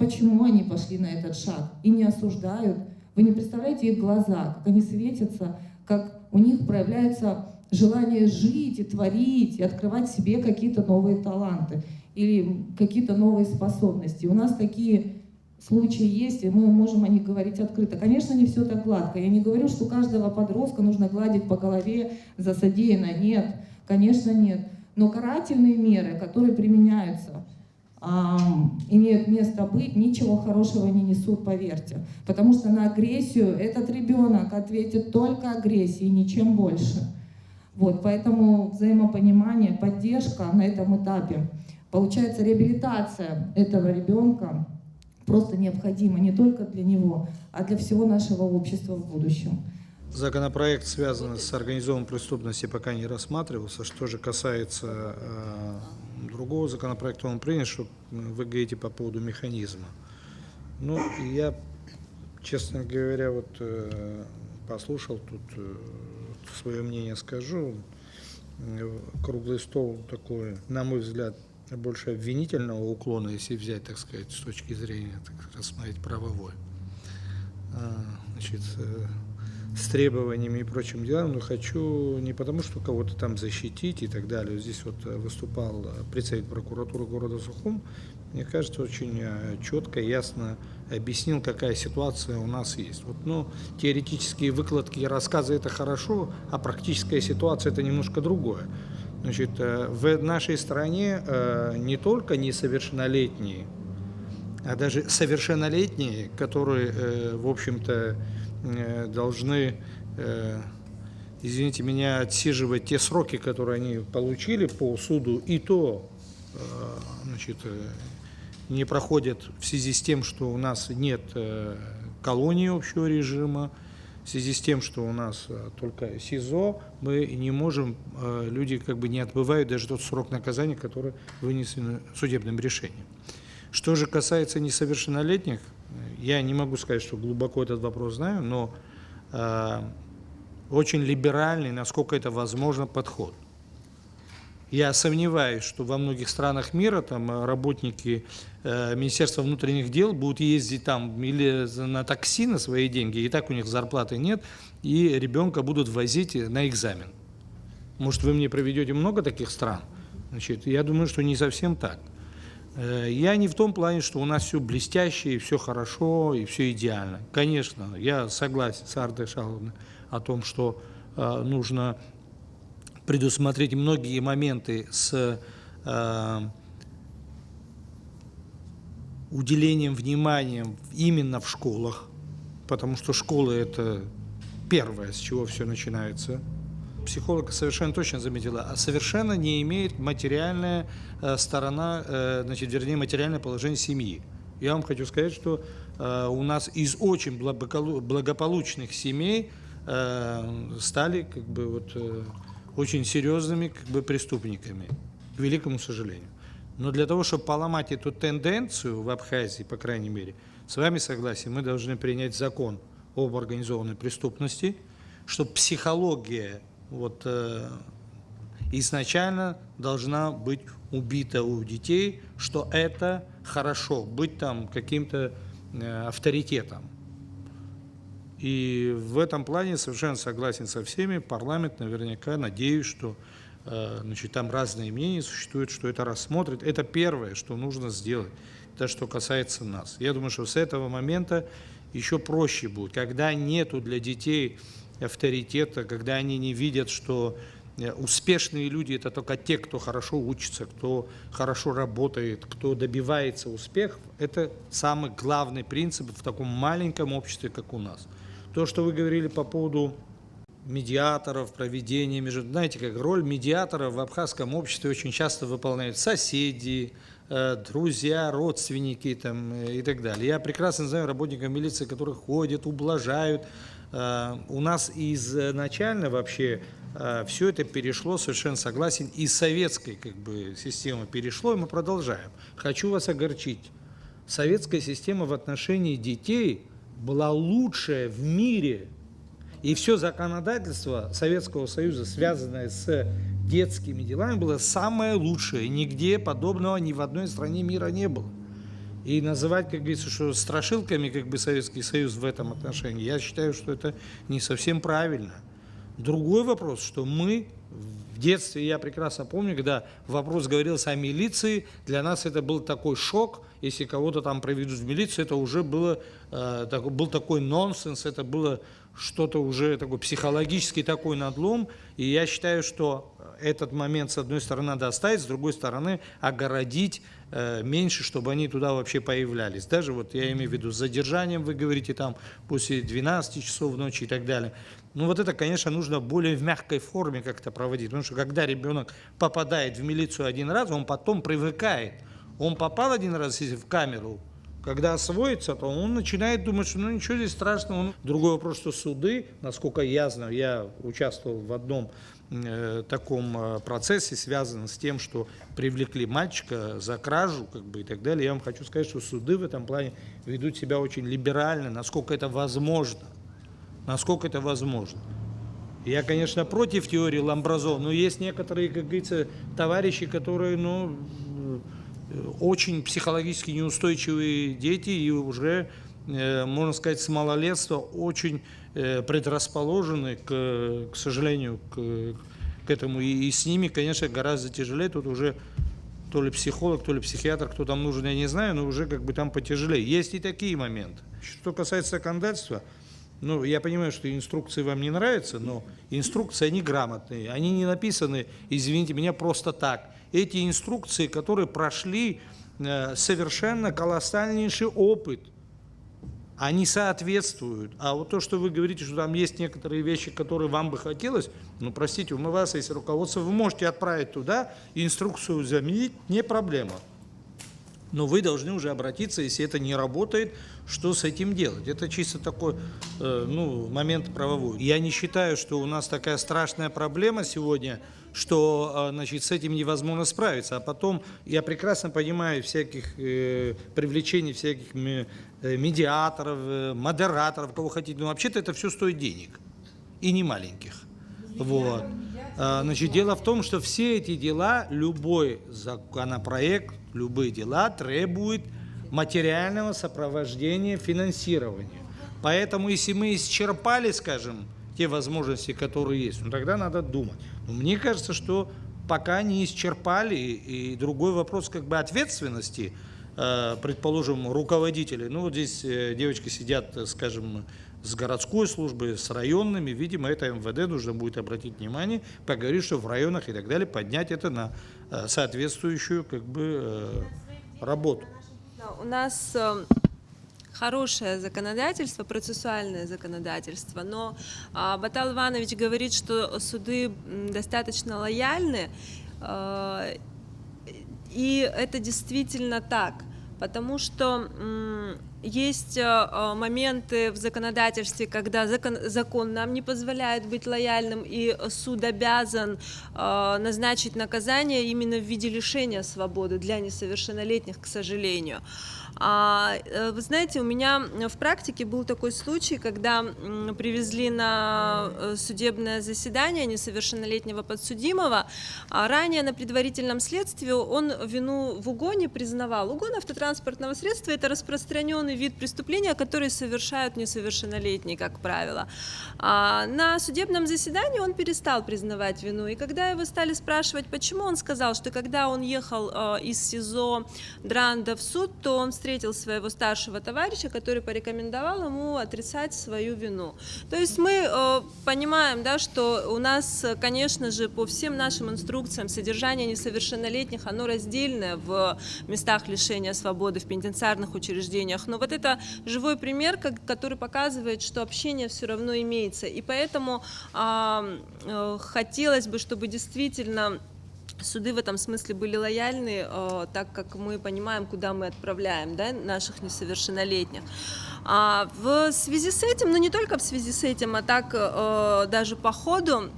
почему они пошли на этот шаг, и не осуждают. Вы не представляете их глаза, как они светятся, как у них проявляется желание жить и творить, и открывать в себе какие-то новые таланты или какие-то новые способности. У нас такие случаи есть, и мы можем о них говорить открыто. Конечно, не все так гладко. Я не говорю, что каждого подростка нужно гладить по голове за содеянное. Нет, конечно, нет. Но карательные меры, которые применяются, имеют место быть, ничего хорошего не несут, поверьте. Потому что на агрессию этот ребенок ответит только агрессией, ничем больше. Вот, поэтому взаимопонимание, поддержка на этом этапе, получается, реабилитация этого ребенка просто необходима не только для него, а для всего нашего общества в будущем. Законопроект, связанный с организованной преступностью, пока не рассматривался. Что же касается другого законопроекта, он принят, что вы говорите по поводу механизма. Я, честно говоря, послушал тут, свое мнение скажу. Круглый стол такой, на мой взгляд, больше обвинительного уклона, если взять, так сказать, с точки зрения, рассмотреть правовой. с требованиями и прочим делам, но хочу не потому, что кого-то там защитить и так далее. Здесь вот выступал представитель прокуратуры города Сухум, мне кажется, очень четко, ясно объяснил, какая ситуация у нас есть. Вот, ну, теоретические выкладки и рассказы – это хорошо, а практическая ситуация – это немножко другое. Значит, в нашей стране не только несовершеннолетние, а даже совершеннолетние, которые, в общем-то, должны, извините меня, отсиживать те сроки, которые они получили по суду, и то, значит, не проходят в связи с тем, что у нас нет колонии общего режима, в связи с тем, что у нас только СИЗО, мы не можем, люди как бы не отбывают даже тот срок наказания, который вынесен судебным решением. Что же касается несовершеннолетних, я не могу сказать, что глубоко этот вопрос знаю, но очень либеральный, насколько это возможно, подход. Я сомневаюсь, что во многих странах мира там работники Министерства внутренних дел будут ездить там или на такси на свои деньги, и так у них зарплаты нет, и ребенка будут возить на экзамен. Может, вы мне проведете много таких стран? Значит, я думаю, что не совсем так. Я не в том плане, что у нас все блестяще, и все хорошо, и все идеально. Конечно, я согласен с Ардой Шаловной о том, что нужно предусмотреть многие моменты с уделением внимания именно в школах, потому что школы – это первое, с чего все начинается. Психолог совершенно точно заметила, а совершенно не имеет материальная сторона, значит, вернее, материальное положение семьи. Я вам хочу сказать, что у нас из очень благополучных семей стали как бы вот очень серьезными как бы преступниками, к великому сожалению. Но для того, чтобы поломать эту тенденцию в Абхазии, по крайней мере, с вами согласен, мы должны принять закон об организованной преступности, чтобы психология вот, изначально должна быть убита у детей, что это хорошо, быть там каким-то авторитетом. И в этом плане совершенно согласен со всеми. Парламент наверняка, надеюсь, что значит, там разные мнения существуют, что это рассмотрит. Это первое, что нужно сделать, это что касается нас. Я думаю, что с этого момента еще проще будет, когда нету для детей авторитета, когда они не видят, что успешные люди – это только те, кто хорошо учится, кто хорошо работает, кто добивается успехов. Это самый главный принцип в таком маленьком обществе, как у нас. То, что вы говорили по поводу медиаторов, проведения между... Знаете, как роль медиатора в абхазском обществе очень часто выполняют соседи, друзья, родственники там, и так далее. Я прекрасно знаю работников милиции, которые ходят, ублажают. У нас изначально вообще все это перешло, совершенно согласен, из советской как бы, системы перешло, и мы продолжаем. Хочу вас огорчить. Советская система в отношении детей была лучшая в мире. И все законодательство Советского Союза, связанное с детскими делами, было самое лучшее. Нигде подобного ни в одной стране мира не было. И называть, как говорится, что страшилками как бы Советский Союз в этом отношении, я считаю, что это не совсем правильно. Другой вопрос, что мы в детстве, я прекрасно помню, когда вопрос говорился о милиции, для нас это был такой шок, если кого-то там проведут в милицию, это уже было, был такой нонсенс, это было что-то уже такой психологический такой надлом, и я считаю, что этот момент, с одной стороны, надо оставить, с другой стороны, огородить меньше, чтобы они туда вообще появлялись. Даже вот я имею в виду с задержанием, вы говорите, там после 12 часов ночи и так далее. Ну вот это, конечно, нужно более в мягкой форме как-то проводить, потому что когда ребенок попадает в милицию один раз, он потом привыкает. Он попал один раз в камеру, когда освоится, то он начинает думать, что ну ничего здесь страшного. Другой вопрос, что суды, насколько я знаю, я участвовал в одном таком процессе, связанном с тем, что привлекли мальчика за кражу как бы, и так далее. Я вам хочу сказать, что суды в этом плане ведут себя очень либерально, насколько это возможно. Насколько это возможно. Я, конечно, против теории Ламбразо, но есть некоторые, как говорится, товарищи, которые, ну, очень психологически неустойчивые дети и уже можно сказать, с малолетства очень предрасположены, к сожалению, к этому. И с ними, конечно, гораздо тяжелее. Тут уже то ли психолог, то ли психиатр, кто там нужен, я не знаю, но уже как бы там потяжелее. Есть и такие моменты. Что касается законодательства, ну, я понимаю, что инструкции вам не нравятся, но инструкции, они грамотные. Они не написаны, извините меня, просто так. Эти инструкции, которые прошли совершенно колоссальнейший опыт, они соответствуют. А вот то, что вы говорите, что там есть некоторые вещи, которые вам бы хотелось, ну, простите, у вас есть руководство, вы можете отправить туда, инструкцию заменить, не проблема. Но вы должны уже обратиться, если это не работает, что с этим делать. Это чисто такой момент правовой. Я не считаю, что у нас такая страшная проблема сегодня, что значит, с этим невозможно справиться. А потом я прекрасно понимаю всяких привлечений всяких медиаторов, модераторов, кого хотите. Но вообще-то это все стоит денег. И не маленьких. Вот. Значит, дело в том, что все эти дела, любой законопроект, любые дела требуют материального сопровождения финансирования. Поэтому, если мы исчерпали, скажем, те возможности, которые есть, ну тогда надо думать. Но мне кажется, что пока не исчерпали, и другой вопрос как бы ответственности, предположим, руководителей. Ну вот здесь девочки сидят, скажем, с городской службой, с районными, видимо, это МВД нужно будет обратить внимание, поговорить, что в районах и так далее, поднять это на соответствующую как бы работу. У нас хорошее законодательство, процессуальное законодательство, но Батал Иванович говорит, что суды достаточно лояльны, и это действительно так, потому что есть моменты в законодательстве, когда закон нам не позволяет быть лояльным, и суд обязан назначить наказание именно в виде лишения свободы для несовершеннолетних, к сожалению. Вы знаете, у меня в практике был такой случай, когда привезли на судебное заседание несовершеннолетнего подсудимого. Ранее на предварительном следствии он вину в угоне признавал. Угон автотранспортного средства – это распространенный вид преступления, который совершают несовершеннолетние, как правило. На судебном заседании он перестал признавать вину. И когда его стали спрашивать, почему, он сказал, что когда он ехал из СИЗО Дранда в суд, то он встретил своего старшего товарища, который порекомендовал ему отрицать свою вину. То есть мы понимаем, да, что у нас, конечно же, по всем нашим инструкциям содержание несовершеннолетних, оно раздельное в местах лишения свободы, в пенитенциарных учреждениях. Но вот это живой пример, который показывает, что общение все равно имеется. И поэтому хотелось бы, чтобы действительно суды в этом смысле были лояльны, так как мы понимаем, куда мы отправляем, да, наших несовершеннолетних. В связи с этим, но не только в связи с этим, а так даже по ходу,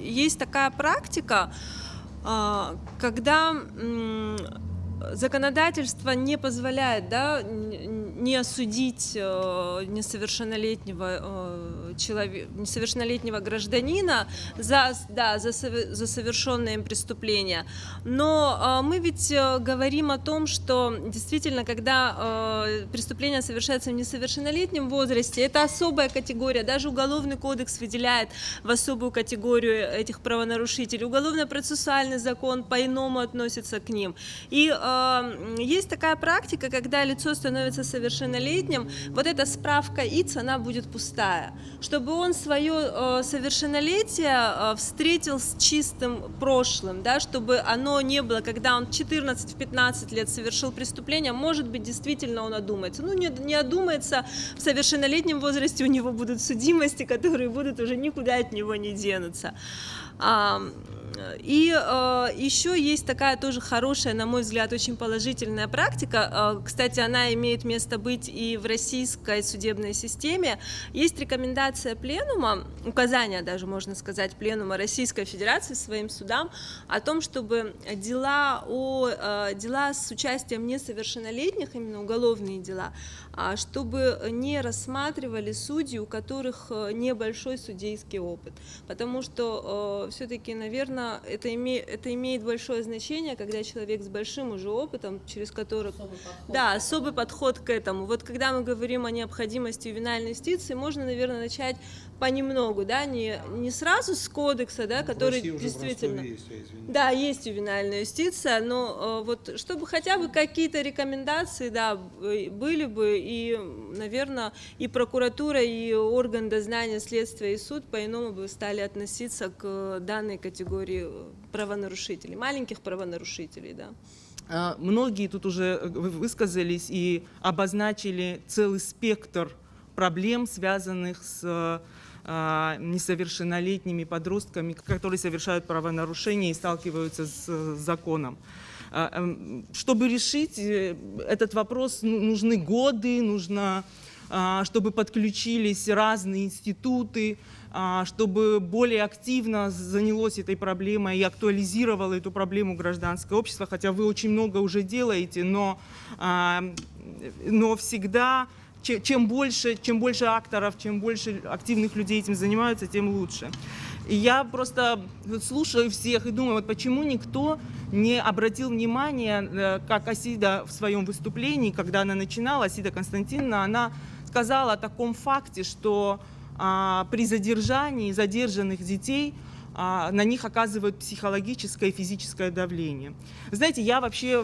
есть такая практика, когда законодательство не позволяет, да, не осудить несовершеннолетнего гражданина за совершенное им преступление. Но мы ведь говорим о том, что действительно, когда преступление совершается в несовершеннолетнем возрасте, это особая категория. Даже Уголовный кодекс выделяет в особую категорию этих правонарушителей. Уголовно-процессуальный закон по-иному относится к ним. И есть такая практика, когда лицо становится совершеннолетним, вот эта справка ИЦ, она будет пустая, чтобы он свое совершеннолетие встретил с чистым прошлым, да, чтобы оно не было, когда он в 14-15 лет совершил преступление, может быть, действительно он одумается. Ну, не одумается, в совершеннолетнем возрасте у него будут судимости, которые будут уже никуда от него не денутся. И еще есть такая тоже хорошая, на мой взгляд, очень положительная практика. Кстати, она имеет место быть и в российской судебной системе. Есть рекомендации рекомендация Пленума, указание даже, можно сказать, Пленума Российской Федерации своим судам о том, чтобы дела с участием несовершеннолетних, именно уголовные дела, чтобы не рассматривали судьи, у которых небольшой судейский опыт. Потому что все-таки, наверное, это имеет большое значение, когда человек с большим уже опытом, через который... Особый подход к этому. Вот когда мы говорим о необходимости ювенальной юстиции, можно, наверное, начать понемногу, да, не сразу с кодекса, да, который действительно... Да, есть ювенальная юстиция, но вот чтобы хотя бы какие-то рекомендации, да, были бы, и, наверное, и прокуратура, и орган дознания, следствия и суд по-иному бы стали относиться к данной категории правонарушителей, маленьких правонарушителей, да. Многие тут уже высказались и обозначили целый спектр проблем, связанных с несовершеннолетними подростками, которые совершают правонарушения и сталкиваются с законом. Чтобы решить этот вопрос, нужны годы, нужно, чтобы подключились разные институты, чтобы более активно занялось этой проблемой и актуализировало эту проблему гражданское общество, хотя вы очень много уже делаете, но всегда чем больше акторов, чем больше активных людей этим занимаются, тем лучше. И я просто слушаю всех и думаю, вот почему никто не обратил внимания, как Асида в своем выступлении, когда она начинала, Асида Константиновна, она сказала о таком факте, что при задержании задержанных детей на них оказывают психологическое и физическое давление. Знаете, я вообще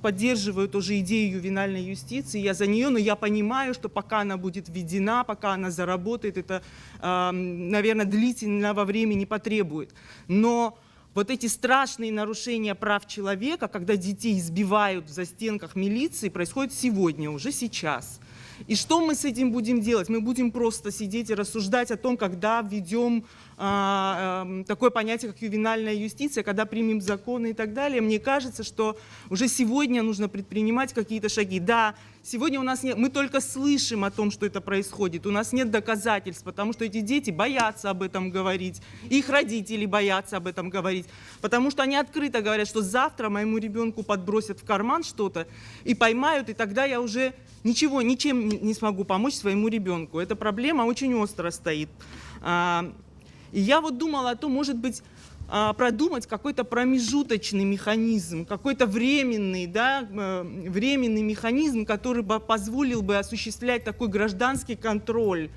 поддерживаю тоже идею ювенальной юстиции, я за нее, но я понимаю, что пока она будет введена, пока она заработает, это, наверное, длительного времени потребует. Но вот эти страшные нарушения прав человека, когда детей избивают в застенках милиции, происходят сегодня, уже сейчас. И что мы с этим будем делать? Мы будем просто сидеть и рассуждать о том, когда введем такое понятие, как ювенальная юстиция, когда примем законы и так далее. Мне кажется, что уже сегодня нужно предпринимать какие-то шаги. Да, сегодня у нас нет, мы только слышим о том, что это происходит, у нас нет доказательств, потому что эти дети боятся об этом говорить, их родители боятся об этом говорить, потому что они открыто говорят, что завтра моему ребенку подбросят в карман что-то и поймают, и тогда я уже ничем не смогу помочь своему ребенку. Эта проблема очень остро стоит. И я вот думала о том, может быть, продумать какой-то промежуточный механизм, какой-то временный механизм, который бы позволил бы осуществлять такой гражданский контроль.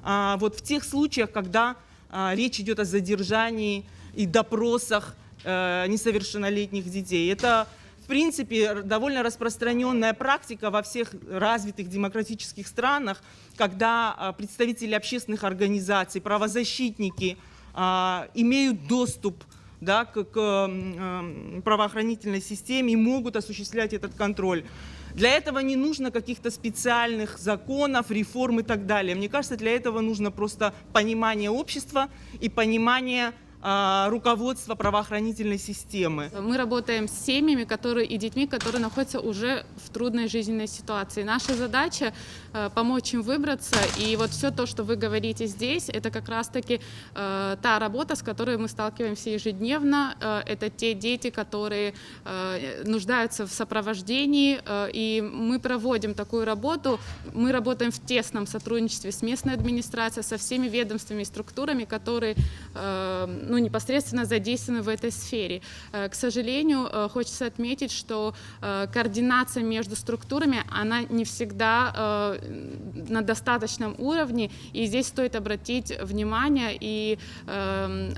Вот в тех случаях, когда речь идет о задержании и допросах несовершеннолетних детей. Это, в принципе, довольно распространенная практика во всех развитых демократических странах, когда представители общественных организаций, правозащитники имеют доступ к правоохранительной системе и могут осуществлять этот контроль. Для этого не нужно каких-то специальных законов, реформ и так далее. Мне кажется, для этого нужно просто понимание общества и понимание руководства правоохранительной системы. Мы работаем с семьями и детьми, которые находятся уже в трудной жизненной ситуации. Наша задача помочь им выбраться. И вот все то, что вы говорите здесь, это как раз-таки та работа, с которой мы сталкиваемся ежедневно. Это те дети, которые нуждаются в сопровождении. И мы проводим такую работу. Мы работаем в тесном сотрудничестве с местной администрацией, со всеми ведомствами и структурами, которые непосредственно задействованы в этой сфере. К сожалению, хочется отметить, что координация между структурами, она не всегда на достаточном уровне, и здесь стоит обратить внимание, и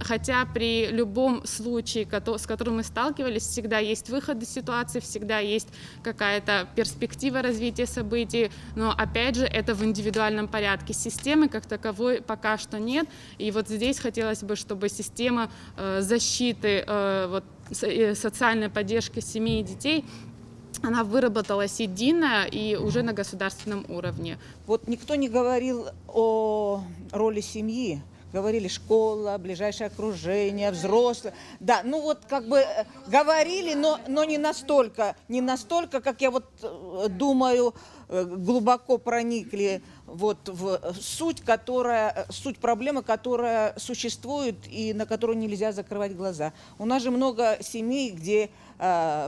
хотя при любом случае, с которым мы сталкивались, всегда есть выход из ситуации, всегда есть какая-то перспектива развития событий, но опять же это в индивидуальном порядке. Системы как таковой пока что нет, и вот здесь хотелось бы, чтобы система защиты, социальной поддержки семьи и детей, она выработалась единая и уже на государственном уровне. Вот никто не говорил о роли семьи. Говорили школа, ближайшее окружение, взрослые. Да, говорили, но не настолько, как я вот думаю, глубоко проникли вот в суть проблемы, которая существует и на которую нельзя закрывать глаза. У нас же много семей, где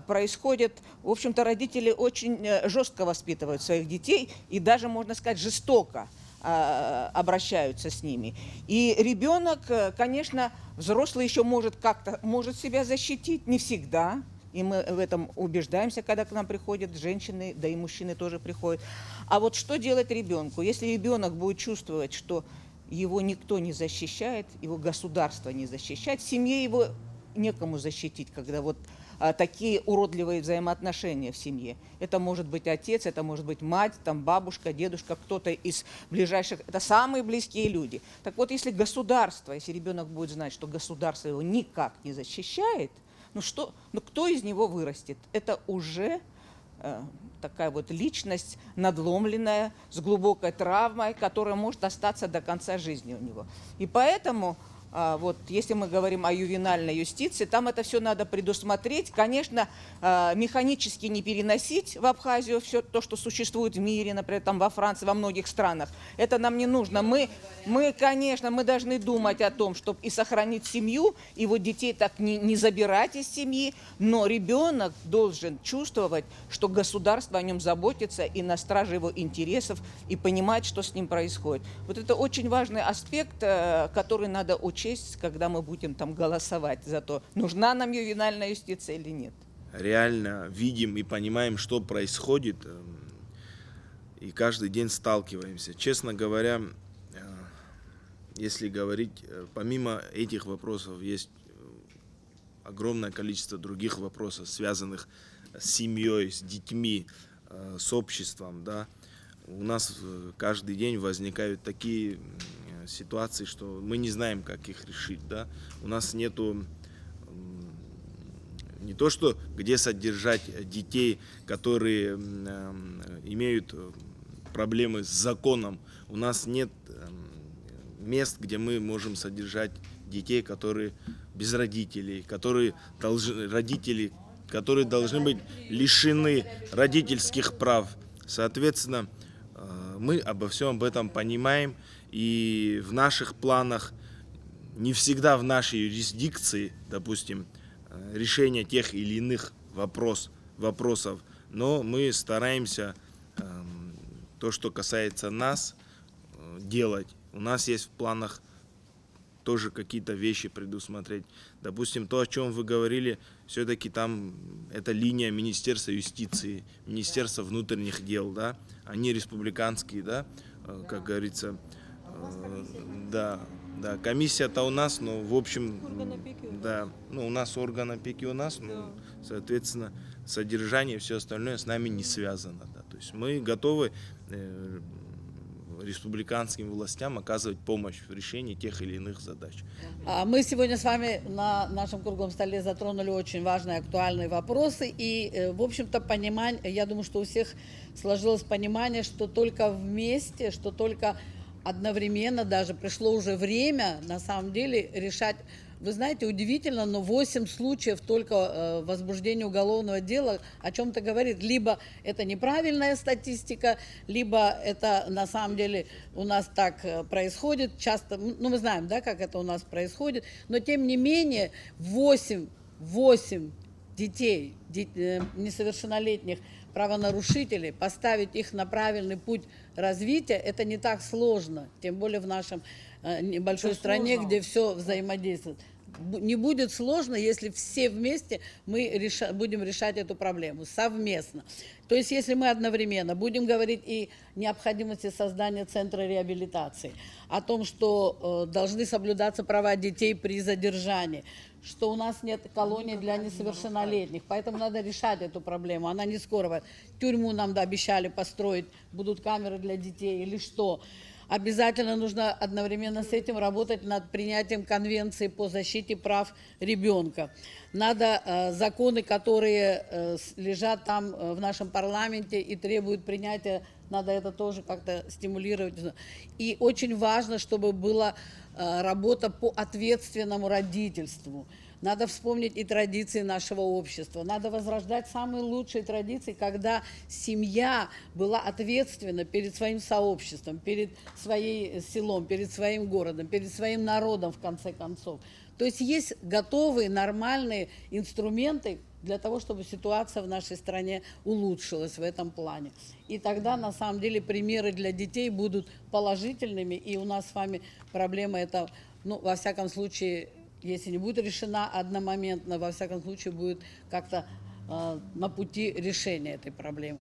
происходит, в общем-то, родители очень жестко воспитывают своих детей и даже, можно сказать, жестоко обращаются с ними. И ребенок, конечно, взрослый еще может себя защитить, не всегда. И мы в этом убеждаемся, когда к нам приходят женщины, да и мужчины тоже приходят. А вот что делать ребенку? Если ребенок будет чувствовать, что его никто не защищает, его государство не защищает, в семье его некому защитить, когда вот такие уродливые взаимоотношения в семье. Это может быть отец, это может быть мать, там, бабушка, дедушка, кто-то из ближайших. Это самые близкие люди. Так вот, если ребенок будет знать, что государство его никак не защищает, кто из него вырастет? Это уже такая вот личность надломленная, с глубокой травмой, которая может остаться до конца жизни у него. И поэтому, вот, если мы говорим о ювенальной юстиции, там это все надо предусмотреть. Конечно, механически не переносить в Абхазию все то, что существует в мире, например, там во Франции, во многих странах. Это нам не нужно. Мы должны думать о том, чтобы и сохранить семью, и вот детей так не забирать из семьи, но ребенок должен чувствовать, что государство о нем заботится и на страже его интересов, и понимать, что с ним происходит. Вот это очень важный аспект, который надо учесть, когда мы будем там голосовать за то, нужна нам ювенальная юстиция или нет. Реально видим и понимаем, что происходит, и каждый день сталкиваемся. Честно говоря, если говорить, помимо этих вопросов, есть огромное количество других вопросов, связанных с семьей, с детьми, с обществом, да. У нас каждый день возникают такие ситуации, что мы не знаем, как их решить, да. У нас нету не то, что где содержать детей, которые имеют проблемы с законом. У нас нет мест, где мы можем содержать детей, которые без родителей, которые должны быть лишены родительских прав. Соответственно, мы обо всем об этом понимаем, и в наших планах, не всегда в нашей юрисдикции, допустим, решение тех или иных вопросов, но мы стараемся то, что касается нас, делать. У нас есть в планах тоже какие-то вещи предусмотреть. Допустим, то, о чем вы говорили, все-таки там это линия Министерства юстиции, Министерства внутренних дел, да, они республиканские, да, как говорится, да, комиссия-то у нас, но в общем, да, у нас орган опеки у нас, соответственно, содержание и все остальное с нами не связано, да, то есть мы готовы республиканским властям оказывать помощь в решении тех или иных задач. Мы сегодня с вами на нашем круглом столе затронули очень важные, актуальные вопросы. И, в общем-то, понимание, я думаю, что у всех сложилось понимание, что только вместе, что только одновременно даже пришло уже время, на самом деле, решать. Вы знаете, удивительно, но 8 случаев только возбуждения уголовного дела о чем-то говорит. Либо это неправильная статистика, либо это на самом деле у нас так происходит. Часто, мы знаем, да, как это у нас происходит, но тем не менее 8 детей, несовершеннолетних правонарушителей, поставить их на правильный путь развития, это не так сложно, тем более в нашем небольшой стране, где все взаимодействует. Не будет сложно, если все вместе мы будем решать эту проблему совместно. То есть, если мы одновременно будем говорить и о необходимости создания центра реабилитации, о том, что должны соблюдаться права детей при задержании, что у нас нет колонии для несовершеннолетних, поэтому надо решать эту проблему. Она не скоро. Тюрьму нам обещали построить, будут камеры для детей или что. Обязательно нужно одновременно с этим работать над принятием конвенции по защите прав ребенка. Надо законы, которые лежат там в нашем парламенте и требуют принятия, надо это тоже как-то стимулировать. И очень важно, чтобы была работа по ответственному родительству. Надо вспомнить и традиции нашего общества. Надо возрождать самые лучшие традиции, когда семья была ответственна перед своим сообществом, перед своим селом, перед своим городом, перед своим народом, в конце концов. То есть есть готовые, нормальные инструменты для того, чтобы ситуация в нашей стране улучшилась в этом плане. И тогда, на самом деле, примеры для детей будут положительными, и у нас с вами проблема эта, ну, во всяком случае, если не будет решена одномоментно, во всяком случае, будет как-то на пути решения этой проблемы.